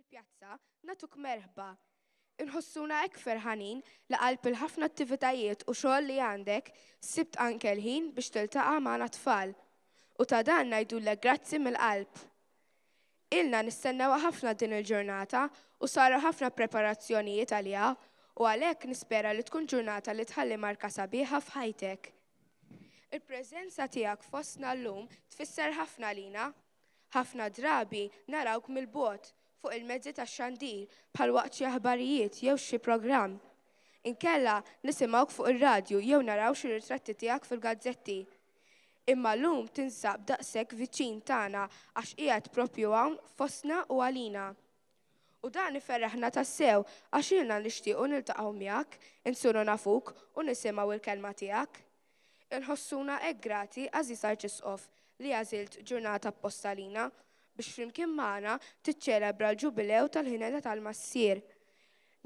il-pjazza natuk merħba. Inħossuna hekk ferħanin li qalb il-ħafna attivitajiet u xogħol li għandek sibt anke l-ħin biex tiltaqa' magħna tfal. U ta' dan ngħidulek grazzi mill-qalb. Ilna nistennew ħafna din il-ġurnata u saru ħafna preparazzjonijiet għaliha u għalhekk nispera li tkun ġurnata li tħalli marka sabiħa f'ħajtek. Il-preżenza tiegħek fostna llum tfisser ħafna lina. Ħafna drabi narawk mill-bogħod fuq il-mezzi tax-xandir bħal waqt xi aħbarijiet jew xi programm. Inkella nisimgħuk fuq ir-radju jew naraw xi ritratti tiegħek fil-gazzetti. Imma llum tinsab daqshekk viċin tagħna għax qiegħed proprju hawn fostna u għalina. U dan iferraħna tassew għax ilna nixtiequ niltaqgħu miegħek, insuru nafuk u nisimgħu il-kelma tiegħek. Inħossuna hekk grati Aziz Arċisqof li għażilt ġurnata apposta lina biex flimkien magħna tiċċelebra l-ġubilew tal-ħineta tal-Massier.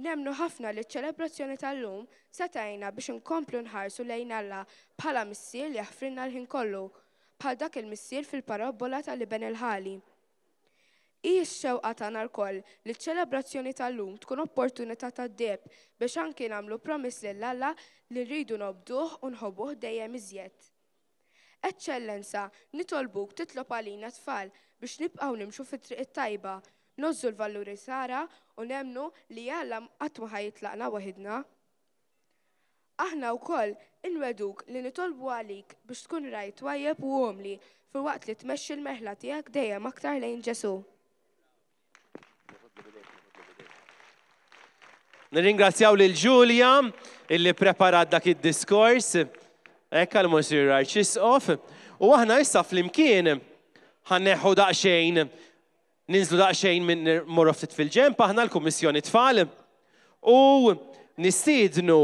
Nemmnu ħafna li ċ-ċelebrazzjoni tal-lum se tgħinna biex inkomplu nħarsu lejn Alla bħala missier li jaħfrilna l-ħin kollu, bħal dak il-missier fil-parabola tal-Iben il-ħali. Hi x-xewqa tagħna lkoll li ċ-ċelebrazzjoni tal-lum tkun opportunità tad-deb biex anke nagħmlu promiss lil Alla li rridu nobduh u nħobbuh dejjem iżjed. Eċċellenza, nitolbuk titlob għalina tfal biex nibqgħu nimxu fit-triq it-tajba, nozzu l-valluri sara u nemmnu li Alla qatt ma ħajitlaqna waħedna. Aħna wkoll inweduk li nitolbu għalik biex tkun rajt twajjeb u għomli filwaqt li tmexxi l-meħla tiegħek dejjem aktar lejn Ġesu. Nirringrazzjaw lil Ġulja illi preparat dak id-diskors hekk għall-Monsier Arċisqof u aħna issa flimkien ħanneħħu daqsxejn ninżlu daqsxejn minn morru ftit fil-ġemp aħna l-Kummissjoni Tfal u nistiednu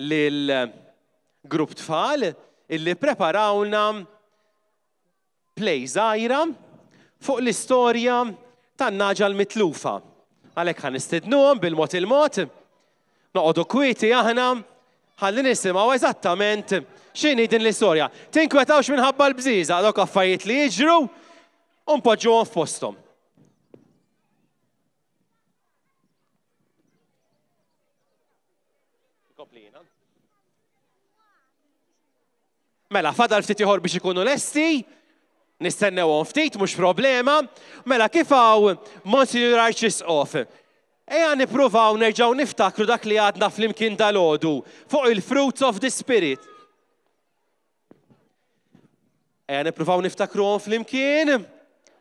lil grupp tfal illi preparawna play żgħira fuq l-istorja tan-naġa l-mitlufa. Għalhekk ħanistidnuhom bil-mod il-mod, noqogħdu kwieti aħna ħalli nisimgħu eżattament x'inhi din l-istorja. Tinkwetawx minħabba l-bżiża dawk affarijiet li jiġru u npoġġuhom f'posthom. Mela, fadal ftit ieħor biex ikunu lesti, nistennewhom ftit mhux problema. Mela kif hawn Monsier Arċisqof, ejja nippruvaw nerġgħu niftakru dak li għadna flimkien dalgħodu fuq il-fruits of the spirit. Ejja nippruvaw niftakruhom flimkien.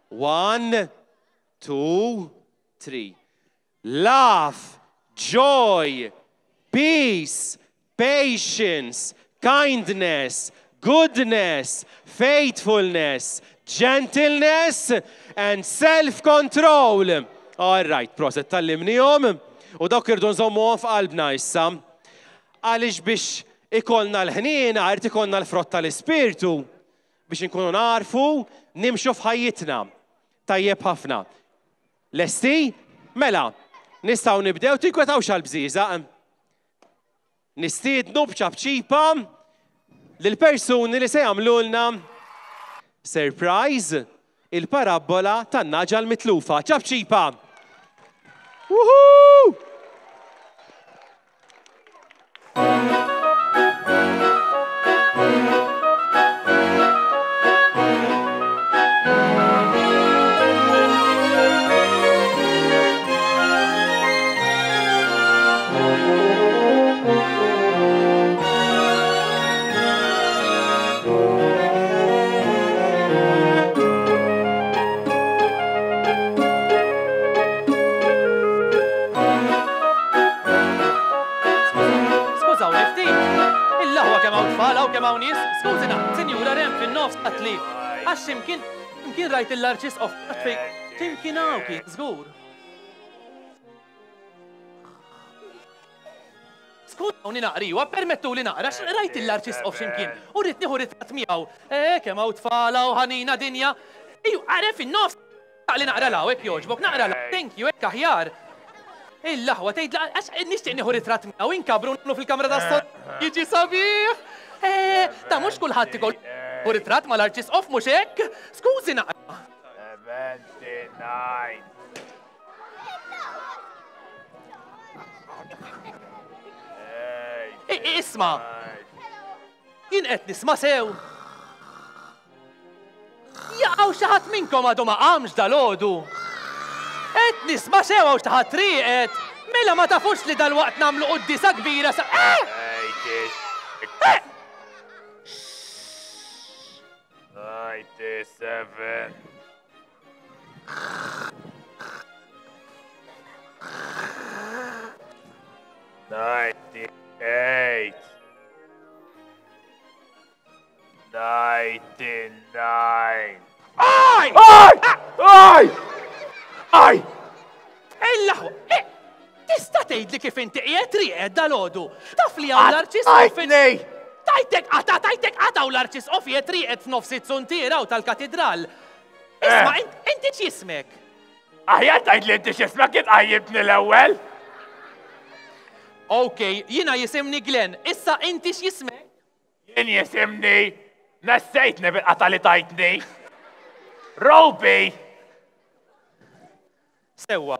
1, 2, 3. Love, joy, peace, patience, kindness, goodness, faithfulness, gentleness, and self-control. All right, proset tallimnihom u dawk irdu nżommuhom f'qalbna issa. Għaliex biex ikollna l-ħniena irid ikollna l-frott tal-Ispirtu biex inkunu narfu nimxu f'ħajjitna. Tajjeb ħafna. Lesti? Mela, nistgħu nibdew tinkwetawx għall-bżieża. Nistiednu b'ċabċipa lill-persuni li se jagħmlulna surprise il-parabola tan-naġa l-mitlufa. ċabċipa! Woohoo! Skużina, Sinjura rem fin-nofs qatli. Għax imkien rajt l-Arċisqof qatt imkien hawn kien żgur. Skużawni naqrija, permettu li naqra rajt l-Arċisqof x'imkien u rrid nieħu ritratt miegħu. Kemm hawn tfala u ħanina dinja. Ejju, għaref fin-nofs. Taqli naqra law, hekk jogħġbok, naqra law. Thank you, hekk aħjar. Il-laħwa tgħid għax nixtieq nieħu ritratt miegħu inkabru fil-kamra tas-sod. Jiġi sabiħ. Ta' mhux kulħadd ikoll u ritratt mal-Arċisqof mhux hekk? Skużi naqra. 79. Isma. Jien qed nisma' sew. Jaqgħu xi ħadd minnkom għadu ma qamx dal-għodu. Qed nisma' sew għaw xi ħadd rieqed. Mela ma tafux li dal-waqt nagħmlu qudiesa kbira sa. 97. 98. 99. Aj! Il-laħwa! Tista' tgħidli kif inti qiegħed rieqed dal-għodu. Taf li hawn l-arċisqof tajtek qata u l-arċisqof qiegħed rieqed f'nofs it-suntiera u tal-katedral. Isma' inti x'jismek? Aħjar tgħid li inti x'ismek itqajjibni l-ewwel. Okej, jiena jisimni Glenn. Issa inti x'jismek? Jien jisimni nessejtni bil-qata li tajtni. Robi! Sewwa.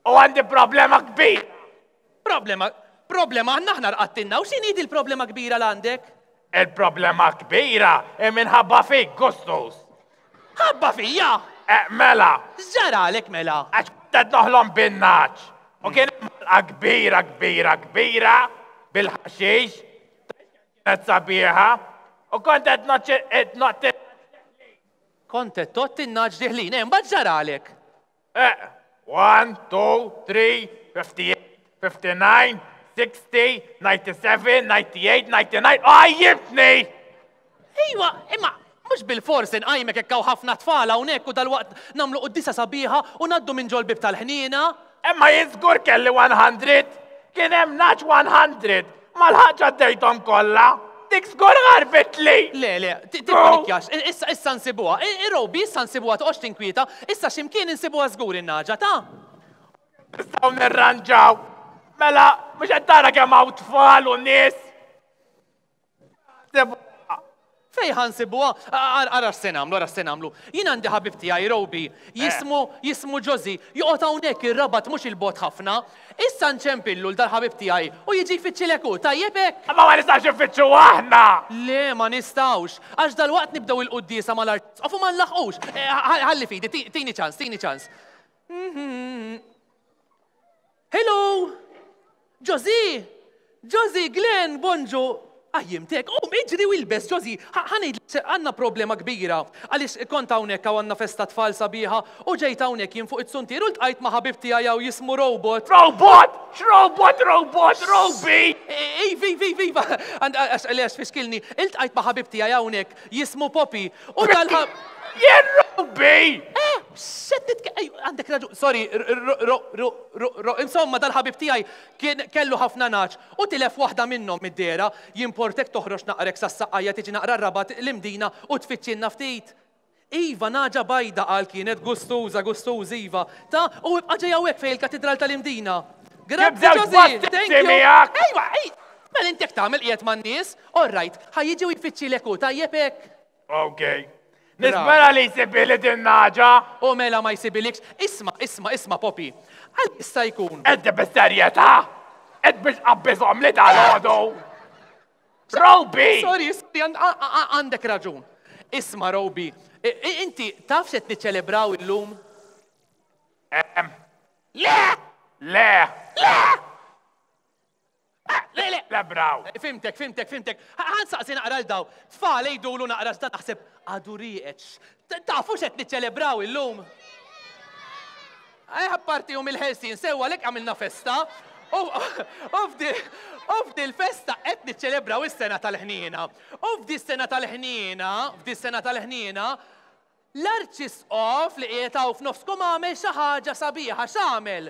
U għandi problema kbir. Problema aħna rqattinna u x'inhi il-problema kbira l għandek? Il-problema kbira minħabba fik, Gustus. Ħabba fija! Mela. X'ġaralek mela? Għax kontet noħlom bin-naċ. U kien kbira bil-ħaxix. Kienet sabiħa. U kontet notti. Kontet totti n-naġ diħlin, mbagħad ġaralek. 1, 2, 3, 58, 59, 60, 97, 98, 99. Għajjibni! Ejwa, imma mhux bil-forsi nqajmek hekk hawn ħafna tfal hawnhekk u dal-waqt nagħmlu qudiesa sabiħa u ngħaddu minn ġolbib tal-ħniena. Imma jiżgur kelli 100. Kien hemm naċ 100. Mal-ħaġa dejthom kollha. Dik żgur ħarbet li. Le, tibbalikjax, issa nsibuha. Robi, issa nsibuha toqgħodx tinkwieta, issa x'imkien insibuha żgur in-naġa ta'. Nistgħu nirranġaw. Mela, mhux qed tara kemm hawn tfal u nies. Fej ħansibuha, ara se nagħmlu. Jien għandi ħabib tiegħi Robi, jismu Josie, joqgħod hawnhekk ir-rabat mhux il-bot ħafna. Issa nċempillu l-dal-ħabib tiegħi u jiġi jfittxilek hu, tajjeb hekk. Ma nistax nfittxu aħna! Le, ma nistgħux, għax dal-waqt nibdew il-quddiesa mal-arċisqof u ma nlaħqux. Ħalli fidi, tini ċans. Hello! Josie, Glenn, bonġu. Jimtek, iġri wilbes, Josie, ħanejd għanna problema kbira. Għalix kont hawnhekk għanna festa tfal sabiħa u ġejt hawnhekk jien fuq it-suntir u ltqajt ma' ħabib tiegħi jismu Robot. Robot! Robi! Iva, għax fiskilni, iltqajt ma' ħabib tiegħi hawnhekk jismu Poppy u tal-ħab. Jien Robi! Għandek raġu, sorry, insomma dal-ħabib tiegħi kellu ħafna naċ u tilef waħda minnhom mid-dera jimportek toħroġ naqrek sas-saqqajja tiġi naqra rabat l-imdina u tfittxilna ftit. Iva, naġa bajda qal kienet gustuża Iva. Ta' u ibqa' ġejja hawnhekk fejn il-katedral tal-imdina. Grazzi Josie, thank you. Ejwa, mela intek tagħmel qiegħed man-nies, all right, ħajjiġu jfittxilek hu tajjeb hekk. Okay. Nisbera li jisibili din naġa. U mela ma jisibilikx. Isma, Poppy. Għal issa jkun. Eddi bis-serjetà. Ed biex qabbizhom li dal-għodu. Robi! Sorry, għandek raġun. Isma, Robi. Inti taf xed niċċelebraw illum? Le, braw. Fimtek. Għan saqsi naqra l-daw. Tfal jgħidulu naqra sta taħseb għadu rieqeċ. Tafu xed niċċelebraw illum? Parti il-Helsin, sewa lek għamilna festa. F'di l-festa qed niċċelebraw is-sena tal-ħniena. U f'di s-sena tal-ħniena, l-arċisqof li qiegħed f'nofskom għamel xi ħaġa sabiħa x'għamel?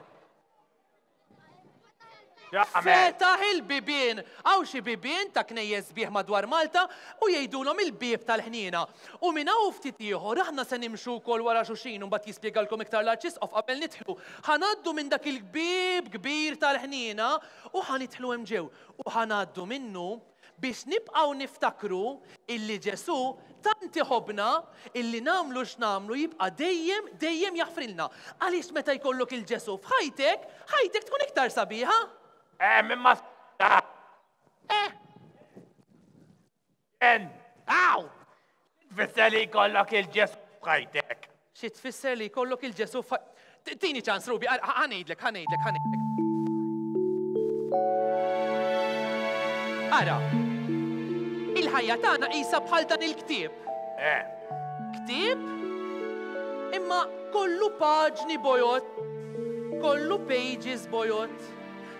Fetaħ il-bibien, għaw xi bibien ta' knejjes bieħ madwar Malta u jgħidulhom il-bieb tal-ħniena. U minn hawn ftit ieħor aħna se nimxu wkoll wara xuxin u mbagħad jispjegalkom iktar l-arċisqof qabel nidħlu. Ħanaddu minn dak il-bieb kbir tal-ħniena u ħanidħlu hemm ġew. U ħanaddu minnu biex nibqgħu niftakru illi Ġesu tant iħobbna illi nagħmlu x'nagħmlu jibqa' dejjem jaħfrilna. Għaliex meta jkollok il-Ġesu f'ħajtek tkun iktar sabiħa. Mimma s***a. Aw! Tfisser li jkollok il-ġesu f'ħajtek. Xi tfisser li jkollok il-ġesu Tini ċans, Rubi, ħanejdlek. Ara, il-ħajja tagħna qisha bħal dan il-ktieb. Ktieb? Imma kollu paġni bojot, kollu pages bojot.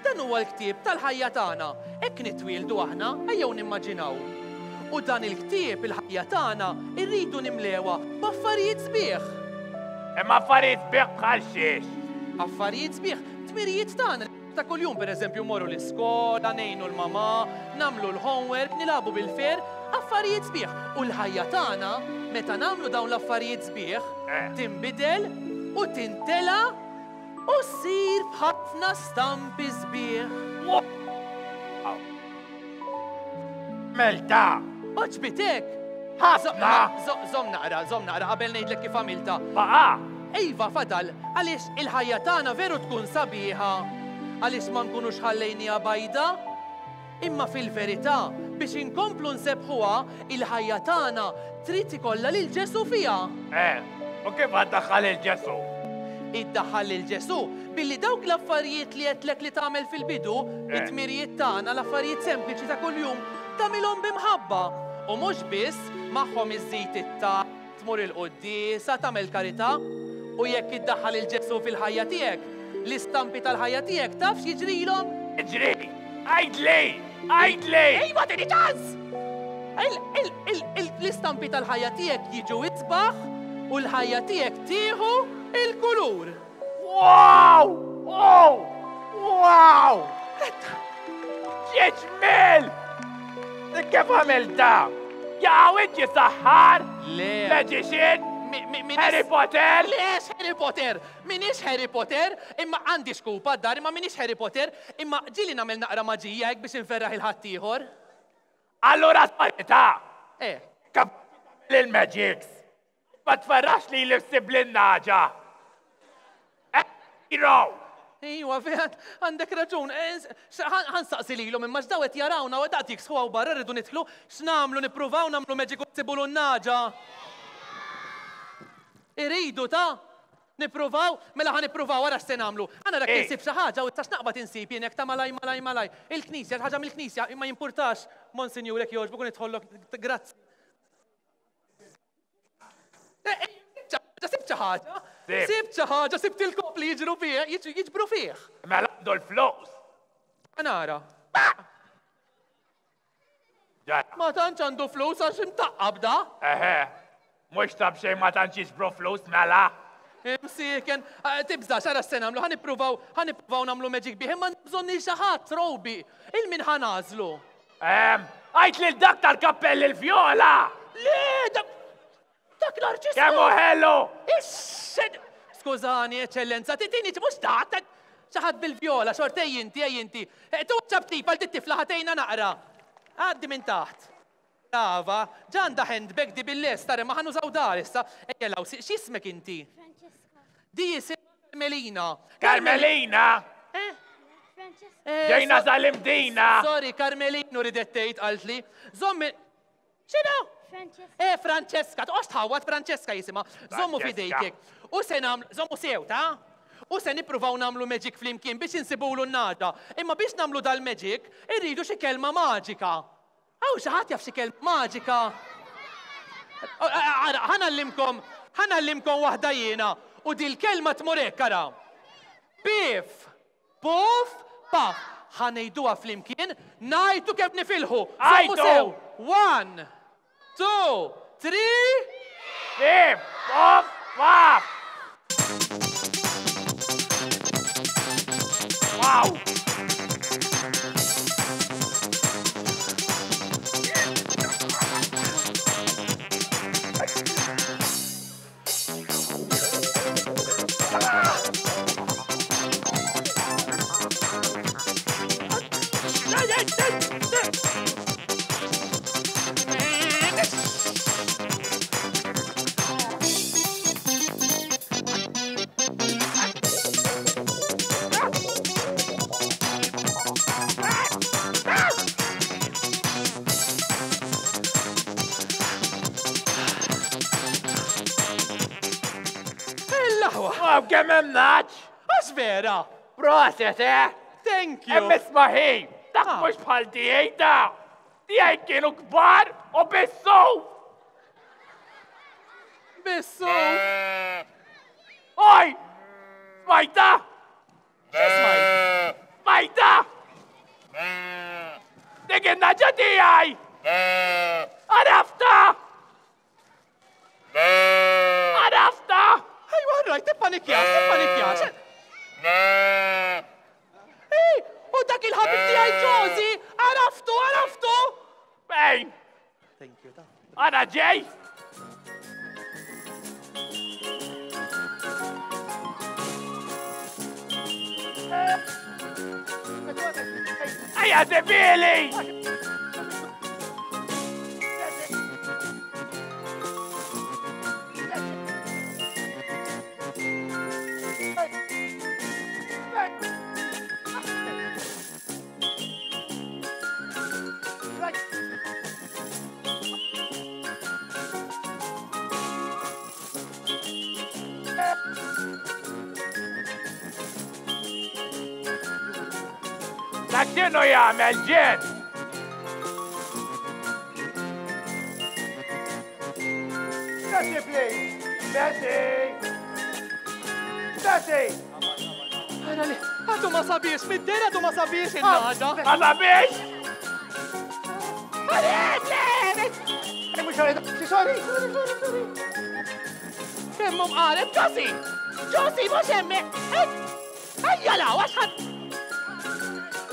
Dan huwa l-ktieb tal-ħajja tagħna. Hekk nitwieldu aħna, ejjew nimmaġinaw. U dan il-ktieb il-ħajja tagħna irridu nimlewa b'affarijiet sbieħ. Imma affarijiet sbieħ bħal xiex. Affarijiet sbieħ, tmirijiet tagħna ta' kuljum pereżempju morru l-iskola, ngħinu l-mama, nagħmlu l-homework, nilabu bil-fer, affarijiet sbieħ. U l-ħajja tagħna meta nagħmlu dawn l-affarijiet sbieħ, tinbidel u tintela u ssir b'ħafna stampi sbieħ. Melta! Oġbitek! Ħafna! Zom naqra, qabel ngħidlek kif għamilta. Baqa! Ejva fadal, għaliex il-ħajja tagħna veru tkun sabiħa, għaliex ma nkunux ħallejnija bajda, imma fil-verità biex inkomplu nsebħuha il-ħajja tagħna trid ikollha lil Ġesu fiha. U kif għaddaħħal il-Ġesu? Iddaħħal lil Ġesu billi dawk l-affarijiet li qedlek li tagħmel fil-bidu, it-tmirijiet tagħna, l-affarijiet sempliċi ta' kuljum, tagħmilhom bimħabba. U mhux biss magħhom iżżid tmur il-quddiesa tagħmel karità u jekk iddaħħal il-Ġesu fil-ħajja tiegħek, l-istampi tal-ħajja tiegħek taf x'jiġrilhom? Iġri! Għajdli! Ejwa tieni ċans! L-istampi tal-ħajja tiegħek jiġu isbaħ u l-ħajja tiegħek tieħu il-kulur. Wow! Wow! ċieċmil! Kif għamilta? Jgħawit jisaħħar? Le! Magician? Harry Potter? Lex Harry Potter? Minix Harry Potter, imma għandi xkupa d-dar, imma minix Harry Potter, imma ġili namel naqra maġija jek biex nferraħ il-ħattijħor. Allura s-parita! Kap l-Magics! Ma tfarrax li l-issib l-naġa! Hero! Iwa, għandek raġun. Għansaqsi li l-om, imma ġdawet jarawna u daqtik sħuħaw barra rridu nitħlu x'namlu nipruvaw namlu Magic u tsibu l-naġa. Iridu ta' nipruvaw, mela ħan nipruvaw għara x'se namlu. Għana dak insib xaħġa u t-tax naqbat insib jenek ta' malaj. Il-knisja, ħaġa mill-knisja, imma jimpurtax, Monsinjurek joġbu kun itħollok, grazzi. Sib ċaħġa, sibt il-kop li jiġbru fieħ. Mela għandu l-flus. Għanara. Ma tantx għandu flus għax imtaqqab da. Mux tab xej ma tantx jiġbru flus mela. Msiken, tibżda xara s-sena għamlu, ħanipruvaw namlu Magic bih, imma bżonni xaħat, Robi. Il-min ħanazlu. Għajt li l-dak tal-kappell il-vjola. Le, dak l-arċisku. Kemmu hello. Skużani, eccellenza, titini mux taħt, xaħat bil-vjola, xortej jinti. Tu ċabtip għal tifla ħatejna naqra. Għaddi minn taħt. Brava, ġanda handbag di bil-lestar, ma ħanu zawdar issa. Ejjelaw, x'ismek inti? Francesca. Di jisir Carmelina. Carmelina? Ġejna zalimdina. Sorry, Carmelino ridettejt għaltli. Zommi, xinu? Francesca. Francesca, toqgħod tħawad Francesca jisima. Zommu fidejkek. U se namlu, zommu sew, ta? U se nippruvaw namlu Magic flimkien biex insibulu n-nada. Imma biex namlu dal-Magic, irridu xi kelma maġika. Għaw xaħat jaf xi kelma maġika. ħanallimkom waħda jiena. U dil-kelma tmurek, kara. Bif, puf, paf. Ħanejduha flimkien, najtu kif nifilħu. Zommu sew. 1, 2, 3. Bif, puf, paf. Wow! Il-laħwa. Wow, kemm hemm naċ! Għax vera. Proset, Thank you. Hemm ismaħi, dak mhux bħal tiegħi da. Tiegħi kienu kbar u bissu! Bissu. Oj! Smajta! X'ismajt? Smajta! Dik in-naġa tiegħi! Arafta! Arafta! Ejwa, rajt, tippanikjax. Ej, u dak il-ħabib tiegħi Josie, araftu. Bejn! Thank you, da. Ana ġej! Ejja debili! Dak x'inhu jagħmel ġen? Bessie, please! Bessie! Għara li, għadu ma sabiex, mid-dera għadu ma sabiex il-naġa. Ma sabiex? Kemmu mqareb, Josie, mux emme. Ejja law, għaxħad.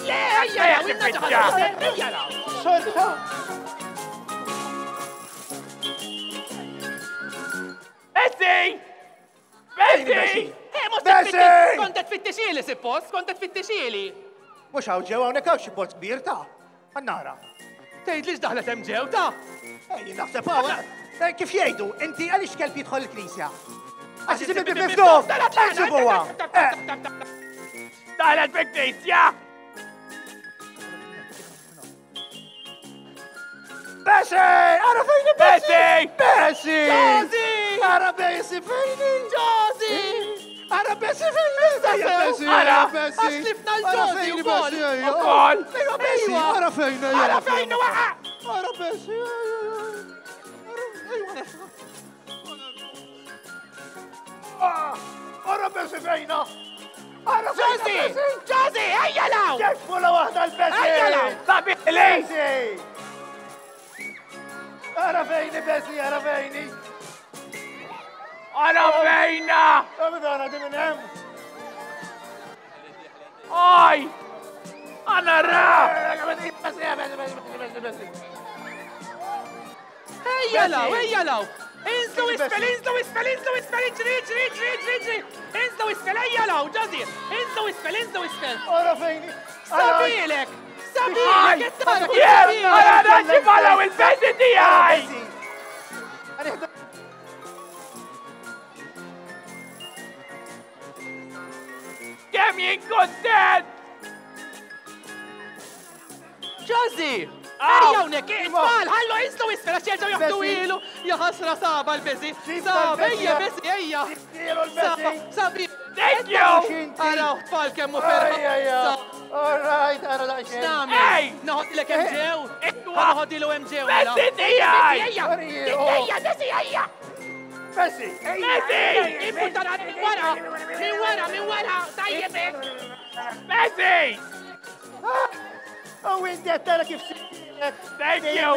Le, ejja law, il-naġa ħad. Ejja law. Bessie! Bessie! Bessie! Kontet fit-tixili, suppost, kontet fit-tixili. Mux għaw ġew għawnek għaw xie bot kbir ta' għannara. Tejt li x'daħlet hemm ġew ta' Ej, naħseb għaw. Kif jgħidu, inti għalix kelb jidħol il-knisja? Għax jisib miftuħ, għaxibuwa. Daħlet fiktisja! Bessie! Għara fejni Bessie! Bessie! Josie! Għara Bessie fejni! Josie! Għara Bessie fejni! Għara! Għaslifna l-Josie u kol! Ukoll! Bessie! Għara fejni! Għara fejn waqa! Għara Bessie! Għara Bessie fejna! Għara Josie! Josie! Ejja law! Kif fula wahda l-Bessie! Ejja law! Sabili! Bessie! Għara fejni Bessie! Għara fejni! Għara fejna! Għabidana di minn hemm! Oj! Għana ra! Ejja law! Inżlu isfel, ġri! Inżlu isfel, ejja law, Josie! Inżlu isfel! Għara fejni! Sabilek! Aj! Jettara kif Jien! sabilek! Għara naċi ballaw il-besi tijaj! Kem jien kontent! Josie! Aw! Ejja unek, itfall, ħallu inżlu isfel, għax jerġaw jaħdu ilu! Jaħasra saba l-bezi! Saba, ejja bezi, ejja! Sabi! Thank you! Araw, tfal kemmu ferma! All right, għara laqxen. Namel! Ej! Naħodilek emġew! Naħodilu emġew! Besi tijaj! Ejja, bezi, ejja! Bessie! Besi! Imputana min wara! Tajjebek! Besi! U inti għattara kif s-sirek. Thank you!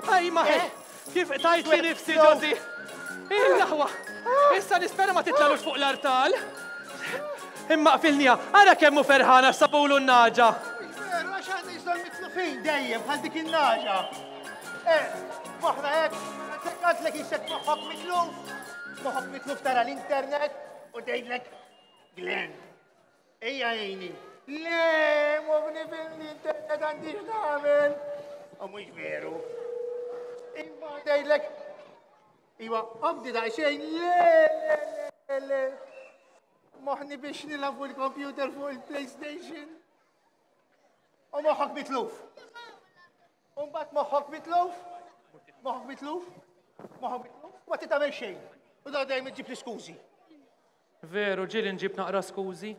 Aj maħe! Kif tajt li nifsi, Josie! Il-laħwa! Issa nispera ma titlalux fuq l-artal! Imma qfilnija, għara kemmu ferħana sabulu n-naġa! Veru, għax għadni jisdol mitlu fin dejjem, bħal dik il-naġa. Moħna għek, għazlek jisek moħħok mitluf. Moħħok mitluf tara l-internet u dejlek Glenn. Ejja jgħini. Le, moħni fil-internet għandix namen. U mux veru. Imma dejlek. Iwa, għabdi da xejn, le. Moħni biex nilafu il-computer fuq il-PlayStation. U moħħok mitluf. Umbat moħħok mitluf. Ma titamel xejn. U da dejjem ġib l-iskużi. Veru, ġili nġib naqra skużi.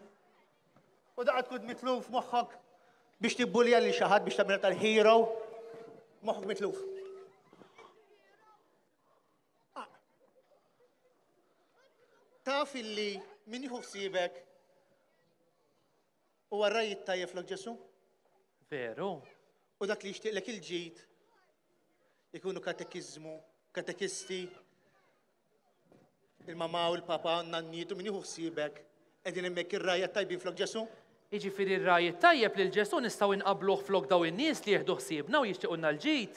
U daqqa tkun mitluf moħħok biex tibbulja li xi ħadd biex tagħmel tal-hero. Moħħok mitluf. Taf illi min jieħu ħsiebek u għarrajt tajjeb flok Ġesu? Veru. U dak li jixtieqlek il-ġid ikunu katekizmu, katekisti, il-mama u l-papa u n-nanniet u min jieħu ħsiebek qegħdin hemmhekk ir-rajja tajbin flok Ġesu? Jiġifieri r-rajjiet tajjeb lil Ġesu nistgħu inqabluh flok daw in-nies li jieħdu ħsiebna u jixtiequlna l-ġid.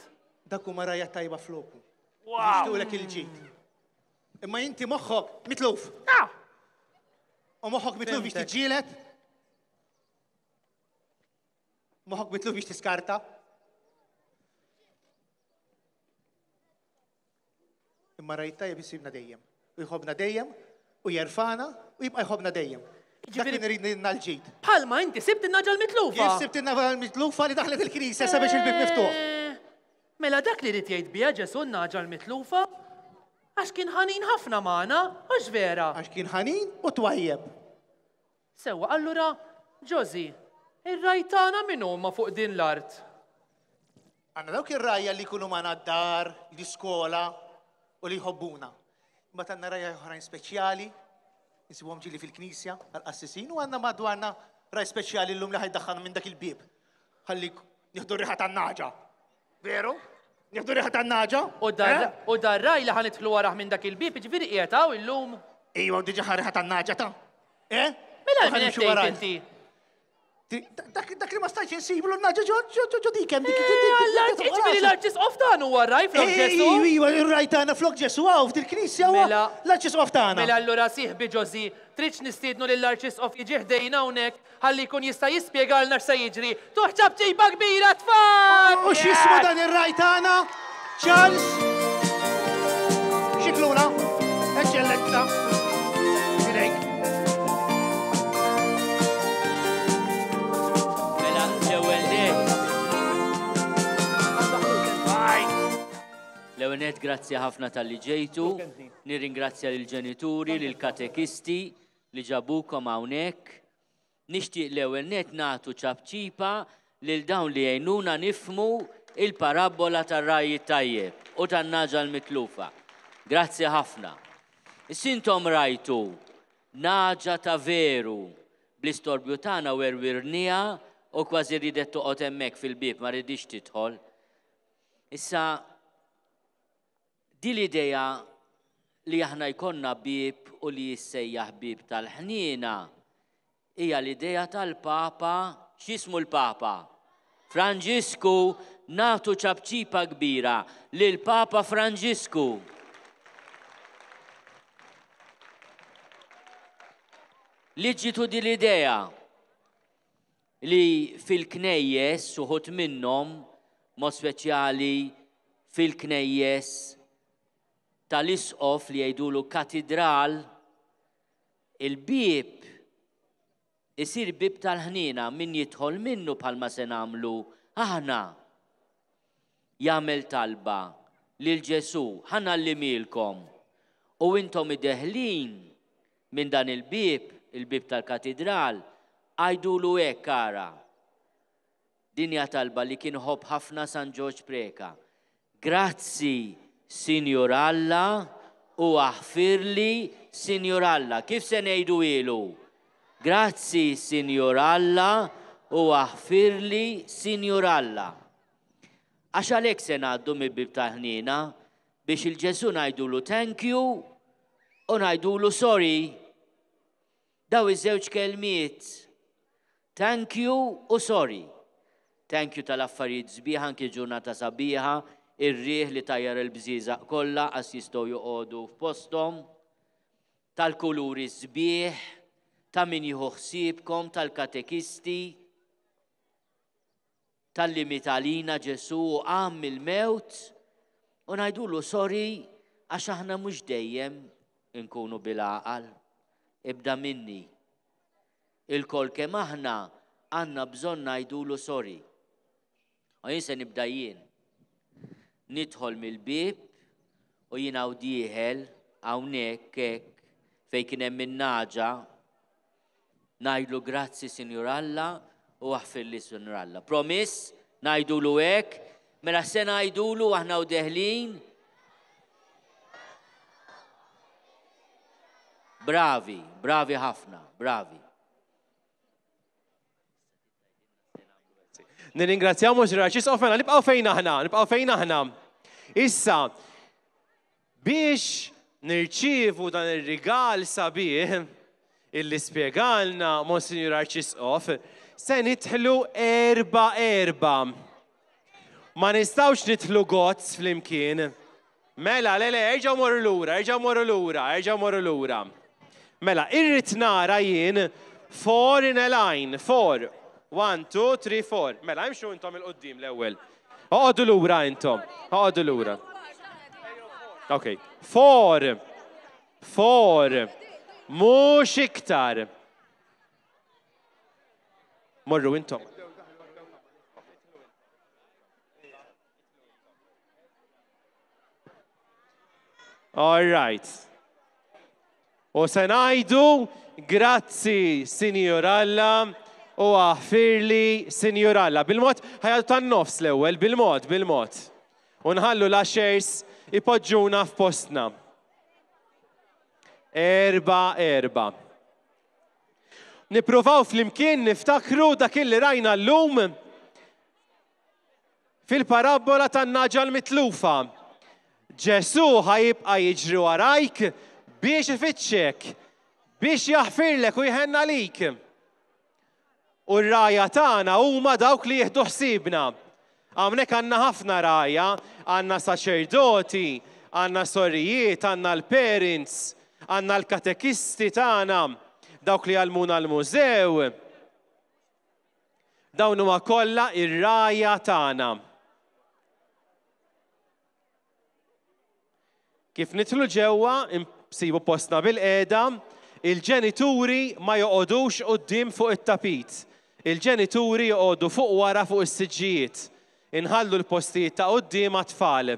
Dak huma rajja tajba floku. Jixtiequlek il-ġid. Imma inti moħħok mitluf. U moħħok mitluf biex tiġġielet? Moħħok mitluf biex tiskarta? Imma rajt tajjeb isibna dejjem. U jħobna dejjem, u jerfana, u jibqa' jħobna dejjem. Dak li nrid nal-ġid. Bħalma inti sibt in-naġa l-mitlufa. Kif sibt in-naġa l-mitlufa li daħlet il-Knisja sabiex il-bib miftuħ? Mela dak li rid jgħid biha Ġesu n-naġa l-mitlufa għax kien ħanin ħafna magħna, għax vera. Għax kien ħanin u twajjeb. Sewwa, allura, Ġosi, ir-rajtana min huma fuq din l-art? Għandna dawk ir-rajja li jkunu magħna d-dar, l-iskola u li jħobbuna. Imma għandna rajja oħrajn speċjali, nsibuhom ġieli fil-Knisja għall-qassisin u għandna madwarna raj speċjali llum li ħajdaħħalna minn dak il-bieb. Ħalli nieħdu riħa tan-naġa. Veru? Nieħdu riħa tan-naġa? U dar raj li ħanidħlu waraħ minn dak il-bieb, ġifieri qiegħed hawn illum. Ejwa, diġà ħariħa tan-naġa ta'. Mela qed tgħid inti. Dak li ma stajtx insibu l-naġa ġo dikem. Ġifieri l-Arċisqof tagħna huwa raj flok Ġesu. Iwa, ir-raj tagħna flok Ġesu hawn fil-Knisja huwa l-Arċisqof tagħna. Mela allura sieħbi Ġosi, tridx nistiednu lill-Arċisqof jiġi ħdejna hawnhekk ħalli jkun jista' jispjegalna x'se jiġri. Tuħċab ċejba kbira tfal! U x'ismu dan ir-raj tagħna? Charles? Xikluna? Eċċellenza. Ilejk. L-ewwel nett grazzi ħafna tal-li ġejtu, nirringrazzja lill-ġenituri, lill-katekisti li ġabukom hawnhekk. Nixtieq l-ewwel nett nagħtu ċabċipa lil dawn li jgħinuna nifhmu il-parabola tar-rajjiet tajjeb u tan-naġa l-mitlufa. Grazzi ħafna. Issintom rajtu naġa ta' veru bl-istorbju tagħna werwirnija u kważi ridet toqgħod hemmhekk fil-bieb ma ridix tidħol. Issa di l-idea li aħna jkollna bieb u li jissejjaħ bieb tal-ħniena hija l-idea tal-Papa, x'ismu l-Papa? Franġisku, nagħtu ċabċipa kbira lil Papa Franġisku. Li ġitu di l-idea li fil-knejjes uħud minnhom mod speċjali fil-knejjes tal-isqof li jgħidulu katedral, il-bieb isir bieb tal-ħniena min jidħol minnu bħalma se nagħmlu aħna. Jagħmel talba lil Ġesu ħanallimilkom u intom ideħlin minn dan il-bieb tal-katedral, għajdulu hekk kara. Dinja talba li kien ħobb ħafna San George Preka. Grazzi, Sinjur Alla, u aħfirli, Sinjur Alla. Kif se ngħidu ilu? Grazzi, Sinjur Alla, u aħfirli, Sinjur Alla. Għax għalhekk se ngħaddu mill-bib ta' ħniena biex il-Ġesu ngħidulu thank you u ngħidulu sorry. Daw iż-żewġ kelmiet. Thank you u sorry. Thank you tal-affarijiet sbieħ anki ġurnata sabiħa, ir-riħ li tajjar il-bżiżaq kollha għas jistgħu joqogħdu f'posthom, tal-kuluri sbieħ, ta' min jieħu ħsiebkom, tal-katekisti, tal-li mitalina Ġesu u qam mill-mewt u ngħidulu sorry għax aħna mhux dejjem inkunu bil-għaqal. Ibda minni. Il-kol kemm aħna għandna bżonn ngħidulu sorry. U jien se nibda jien. Nidħol mill-bieb u jien hawn dieħel hawnhekk hekk fejn kien hemm in-naġa ngħidlu grazzi Sinjur Alla u aħfirli Sinjur Alla. Promiss ngħidulu hekk, mela se ngħidulu aħna u deħlin. Bravi, bravi ħafna, bravi. Nirringrazzjaw mhux raċis ofena nibqgħu fejn aħna. Issa biex nirċievu dan ir-rigal sabiħ illi spjegalna Monsignor Arċisqof, se nidħlu erba'. Ma nistgħux nidħlu gozz flimkien. Mela, erġgħu morru lura. Mela, irrid nara jien 4 in a line, 4. 1, 2, 3, 4. Mela, imxu intom il-qoddim l-ewwel. Oqgħodu lura intom. Okay. 4. Mhux iktar. Morru intom. All right. U se ngħidu grazzi Sinjur Alla u aħfirli Sinjur Alla. Bil-mod ħajadu tan-nofs l-ewwel, bil-mod. U nħallu l-ushers ipoġġuna f'postna. 4. Nippruvaw flimkien niftakru dak illi rajna llum fil-parabola tan-naġa l-mitlufa. Ġesu ħajibqa' jiġri warajk biex ifittxek, biex jaħfirlek u jħenna lik. U r-raja tagħna huma dawk li jieħdu ħsiebna. Hawnhekk għandna ħafna raja, għandna saċerdoti, għandna sorrijiet, għandna l-parents, għandna l-katekisti tagħna, dawk li għalmuna l-mużew. Dawn huma kollha ir-raja tagħna. Kif nidħlu ġewwa, nsibu postna bil-qiegħda, il-ġenituri ma joqogħdux quddiem fuq it-tapit. Il-ġenituri joqogħdu fuq wara fuq is-siġġijiet. Inħallu l-postijiet ta' quddiem għat-tfal.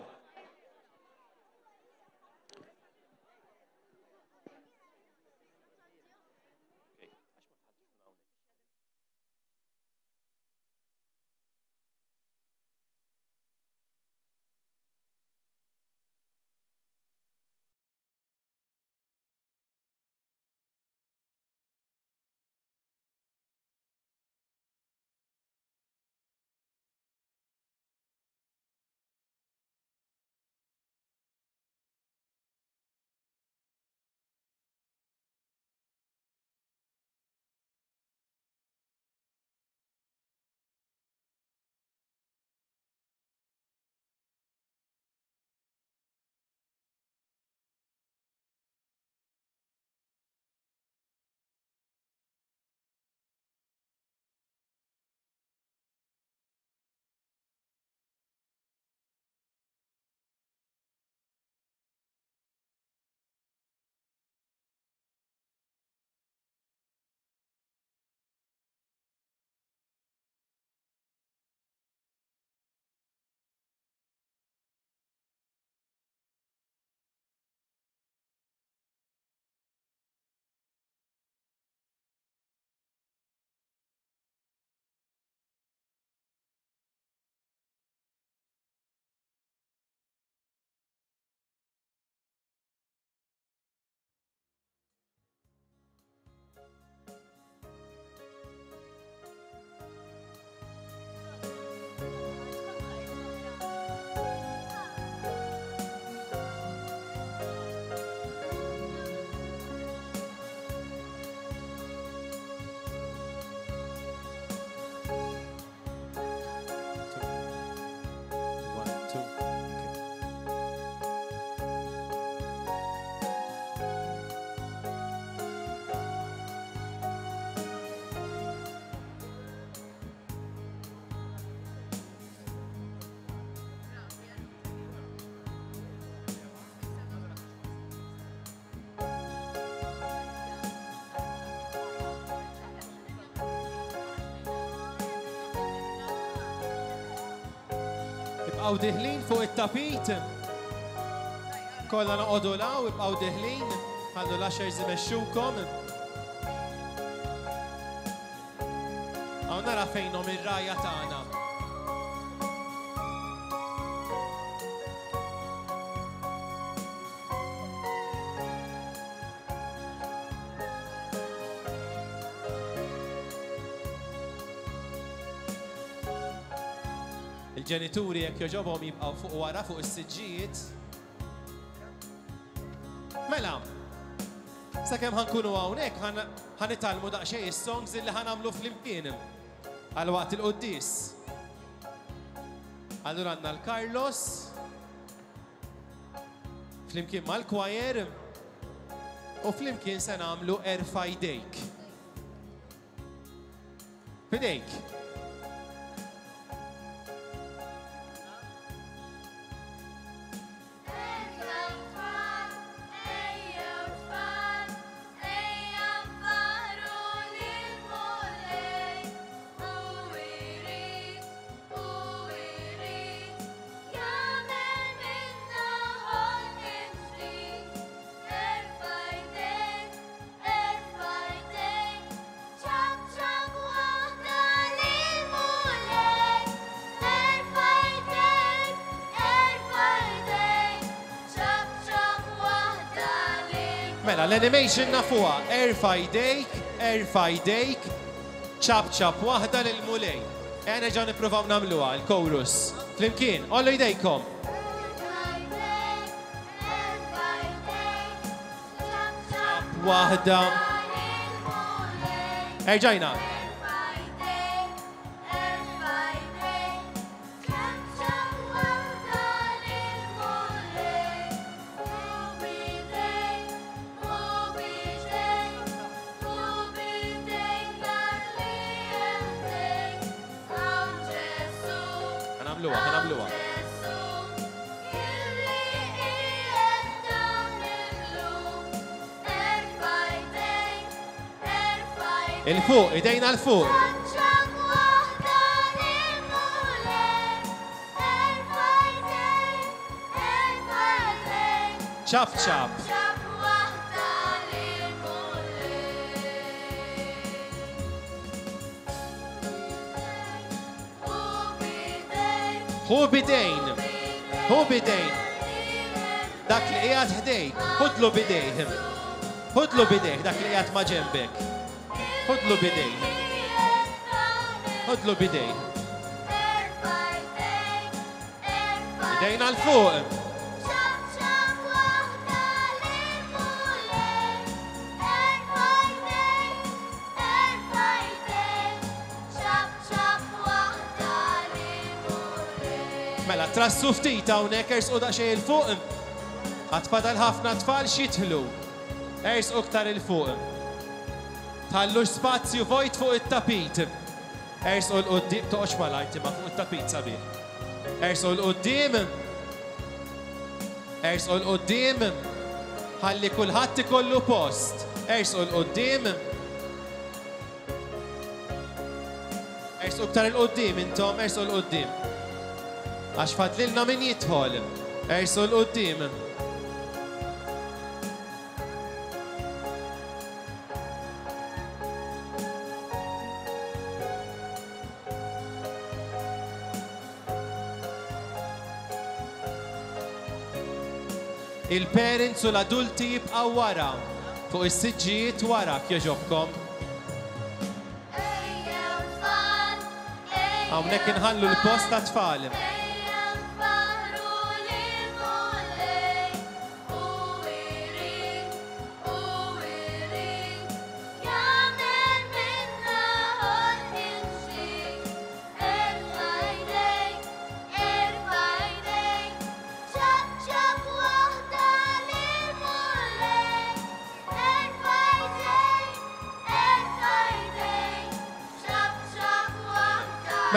Ibqgħu diħlin fuq it-tapit. Kollha noqogħdu law, ibqgħu diħlin. ħallu l-ushers imexxukom. Għaw nara fejnhom ir-rajja tagħna. Il-ġenituri jekk joġobhom jibqgħu fuq wara fuq is-siġġijiet. Mela, sakemm ħankunu hawnhekk ħanitalmu daqsxejn is-songs illi ħanagħmlu flimkien għal waqt il-qudies. Allura għandna l-Carlos flimkien mal-kwajer u flimkien se nagħmlu Erfa' jdejk. Bidejk. Mela, l-animation nafuha, erfa' jdejk, ċab waħda lil-mulej. Nerġgħu nippruvaw nagħmluha, l-chorus. Flimkien, ollu jdejkom. Ċab waħda. Erġajna. Ħanamluha. Il-fuq, idejna l-fuq. ċab. Hu bidejn. Dak li qiegħed ħdejk, ħudlu bidejh. Dak li qiegħed ma' ġembek. Ħudlu bidejh. Idejna l-fuq. Mela, trassu ftit hawnhekk ersqu daqsxejn il-fuq. Ħatfadal ħafna tfal x'jidħlu. Ersqu iktar il-fuq. Tħallu spazju vojt fuq it-tapit. Ersqu l-qudiem, toqgħodx mal-art imma fuq it-tapit sabiħ. Ersqu l-qudiem. Ħalli kulħadd ikollu post. Ersqu l-qudiem. Ersqu iktar il-qudiem intom, ersqu l-qudiem. Għax fadlilna min jidħol. Ersu l-qudiem. Il-parents u l-adulti jibqgħu wara. Fuq is-siġġijiet wara kieġobkom. Hawnhekk inħallu l-post ta' tfal.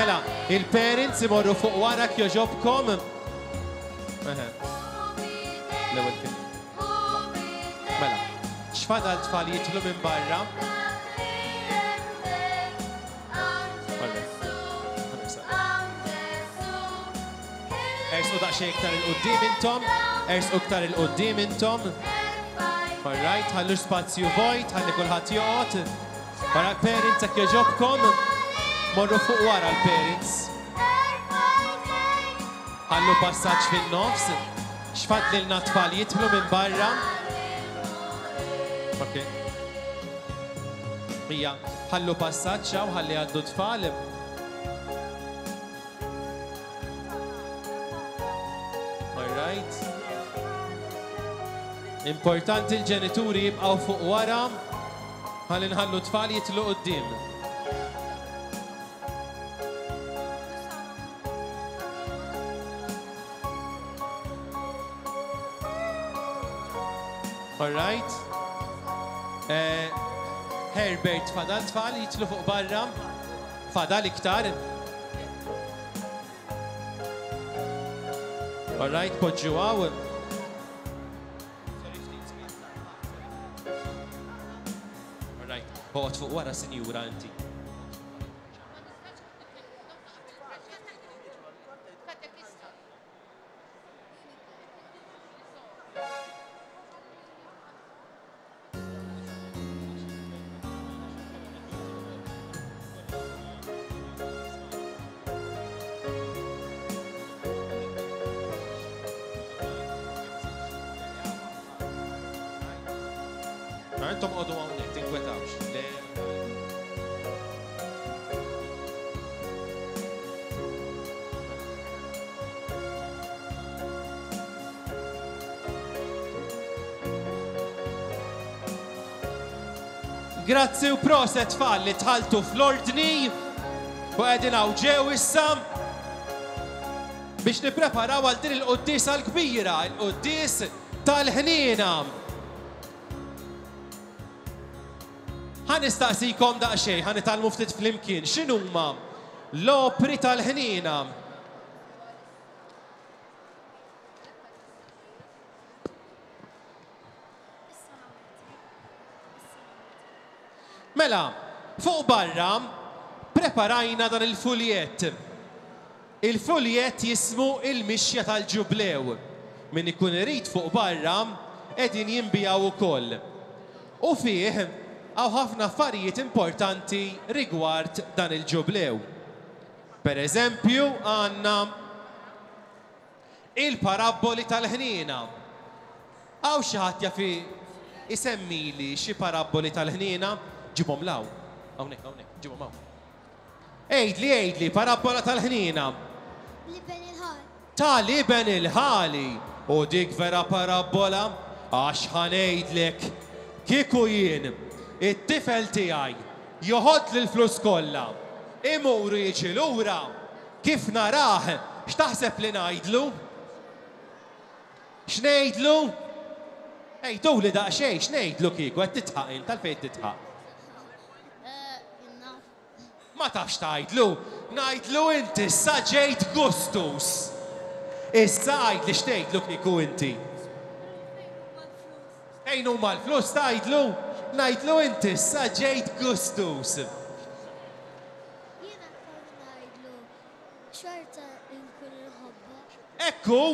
Mela, il-parents imorru fuq wara kjoġobkom. L-ewwel kien. Mela, x'fadal tfal jidħlu minn barra? Ersqu daqsxejn iktar il-qudiem intom. Alright, ħallu spazju vojt, ħalli kulħadd joqgħod. Wara parents jekk jogħġobkom, morru fuq wara l-parents. Ħallu passaġġ fin-nofs, x'fadlilna tfal jidħlu minn barra. Okay. Hija, ħallu passaġġ hawn ħalli għaddu tfal. Alright. Importanti l-ġenituri jibqgħu fuq wara ħalli nħallu tfal jitlu quddiem. Alright. Herbert, fadal tfal jitlu fuq barra. Fadal iktar. Alright, poġġu għaw. Ħoqgħod fuq wara sinjura inti. Intom qogħdu hawnhekk tinkwetawx. Grazzi u proset tfal li tħaltu fl-ordni u qegħdin hawn ġew issa biex nippreparaw għal din il-qudiesa l-kbira, il-quddies tal-ħniena. Ħanistaqsikom daqsxejn, ħanitalmu ftit flimkien, x'inhuma l-opri tal-ħniena? Mela, fuq barra preparajna dan il-fuljett. Il-fuljett jismu il-mixja tal-ġublew. Min ikun irid fuq barra qegħdin jinbijaw ukoll. U fih hawn ħafna affarijiet importanti rigward dan il-ġublew. Pereżempju, għandna il-parabboli tal-ħniena. Hawn xi ħadd jafi isemmili xi parabboli tal-ħniena, ġibhom law. Hawnhekk, ġibhom hawn. Ejdli, parabola tal-ħniena. Liben il-ħali. Ta' liben il-ħali. U dik vera parabola, għax ħanejdlek kieku jien, it-tifel tiegħi joħod l-flus kollha, imuru jiġi lura, kif naraħ, x'taħseb li ngħidlu? X'ngħidlu? Ejdu li daqsxejn, x'ngħidlu kieku qed titħaq int tal-fejn titħaq. Ma tafx tgħidlu, ngħidlu inti issa ġejt Gustus. Issa għajdli x'tgħidlu kieku inti. Fejn huma l-flus tgħidlu, ngħidlu inti issa ġejt Gustus. Jiena kollu ngħidlu xorta nkun il-ħobba. Ekku,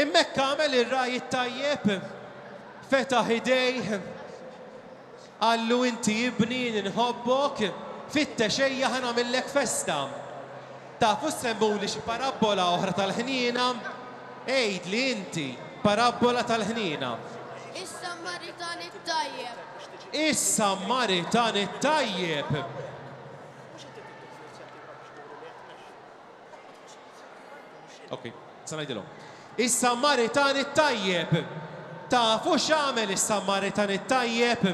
immekk għamel ir-rajt tajjeb, fetaħ idejh, għallu inti jibni nħobbok, fit-texejja ħanamillek festa. Tafu semmuli xi parabola oħra tal-ħniena? Ejdli inti, parabola tal-ħniena. Is-Samaritan it-tajjeb. Is-Samaritan it-tajjeb. Ok, sa ngħidilhom. Is-Samaritan it-tajjeb. Tafu x'għamel is-Samaritan it-tajjeb?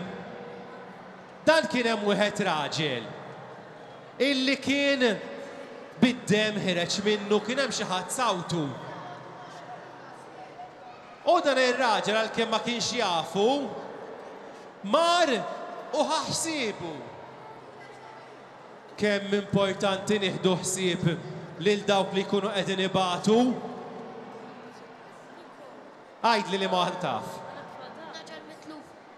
Dan kien hemm wieħed raġel illi kien bid-dem ħireġ minnu, kien hemm xi ħadd sawtu. U dan ir-raġel għalkemm ma kienx jafu, mar u ħaħsibu. Kemm importanti nieħdu ħsieb lil dawk li jkunu qegħdin ibatu. Għajdli li ma taf.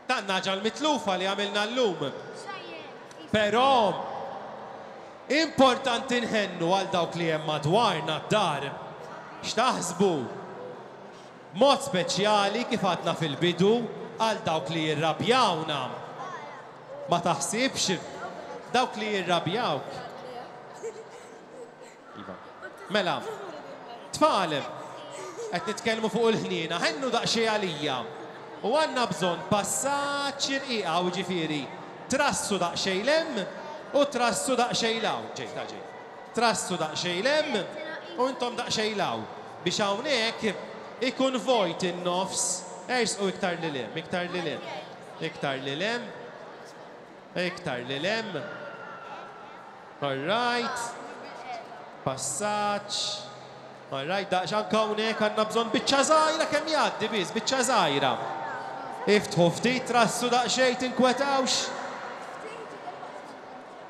Dan naġa l-mitlufa li għamilna llum. Però importanti nħennu għal dawk li hemm madwarna d-dar. X'taħsbu? Mod speċjali kif għadna fil-bidu, għal dawk li jirrabjawna. Ma taħsibx dawk li jirrabjawk. Mela, tfal, qed nitkellmu fuq il-ħniena, ħennu daqsxejn għalija. U għandna bżonn passaġġ irqiqa u ġifieri trassu daqsxejn lem u trassu daqsxejn law. Ġej. Trassu daqsxejn lem u intom daqsxejn law. Biex hawnhekk ikun vojt in-nofs. Ersqu iktar li lem, iktar li lem. Iktar li lem. Iktar li lem. All right. Passaġġ. All right, daqsxan hawnhekk għandna bżonn biċċa żgħira kemm jgħaddi biss, biċċa żgħira. Iftħu ftit trassu daqsxejn tinkwetawx.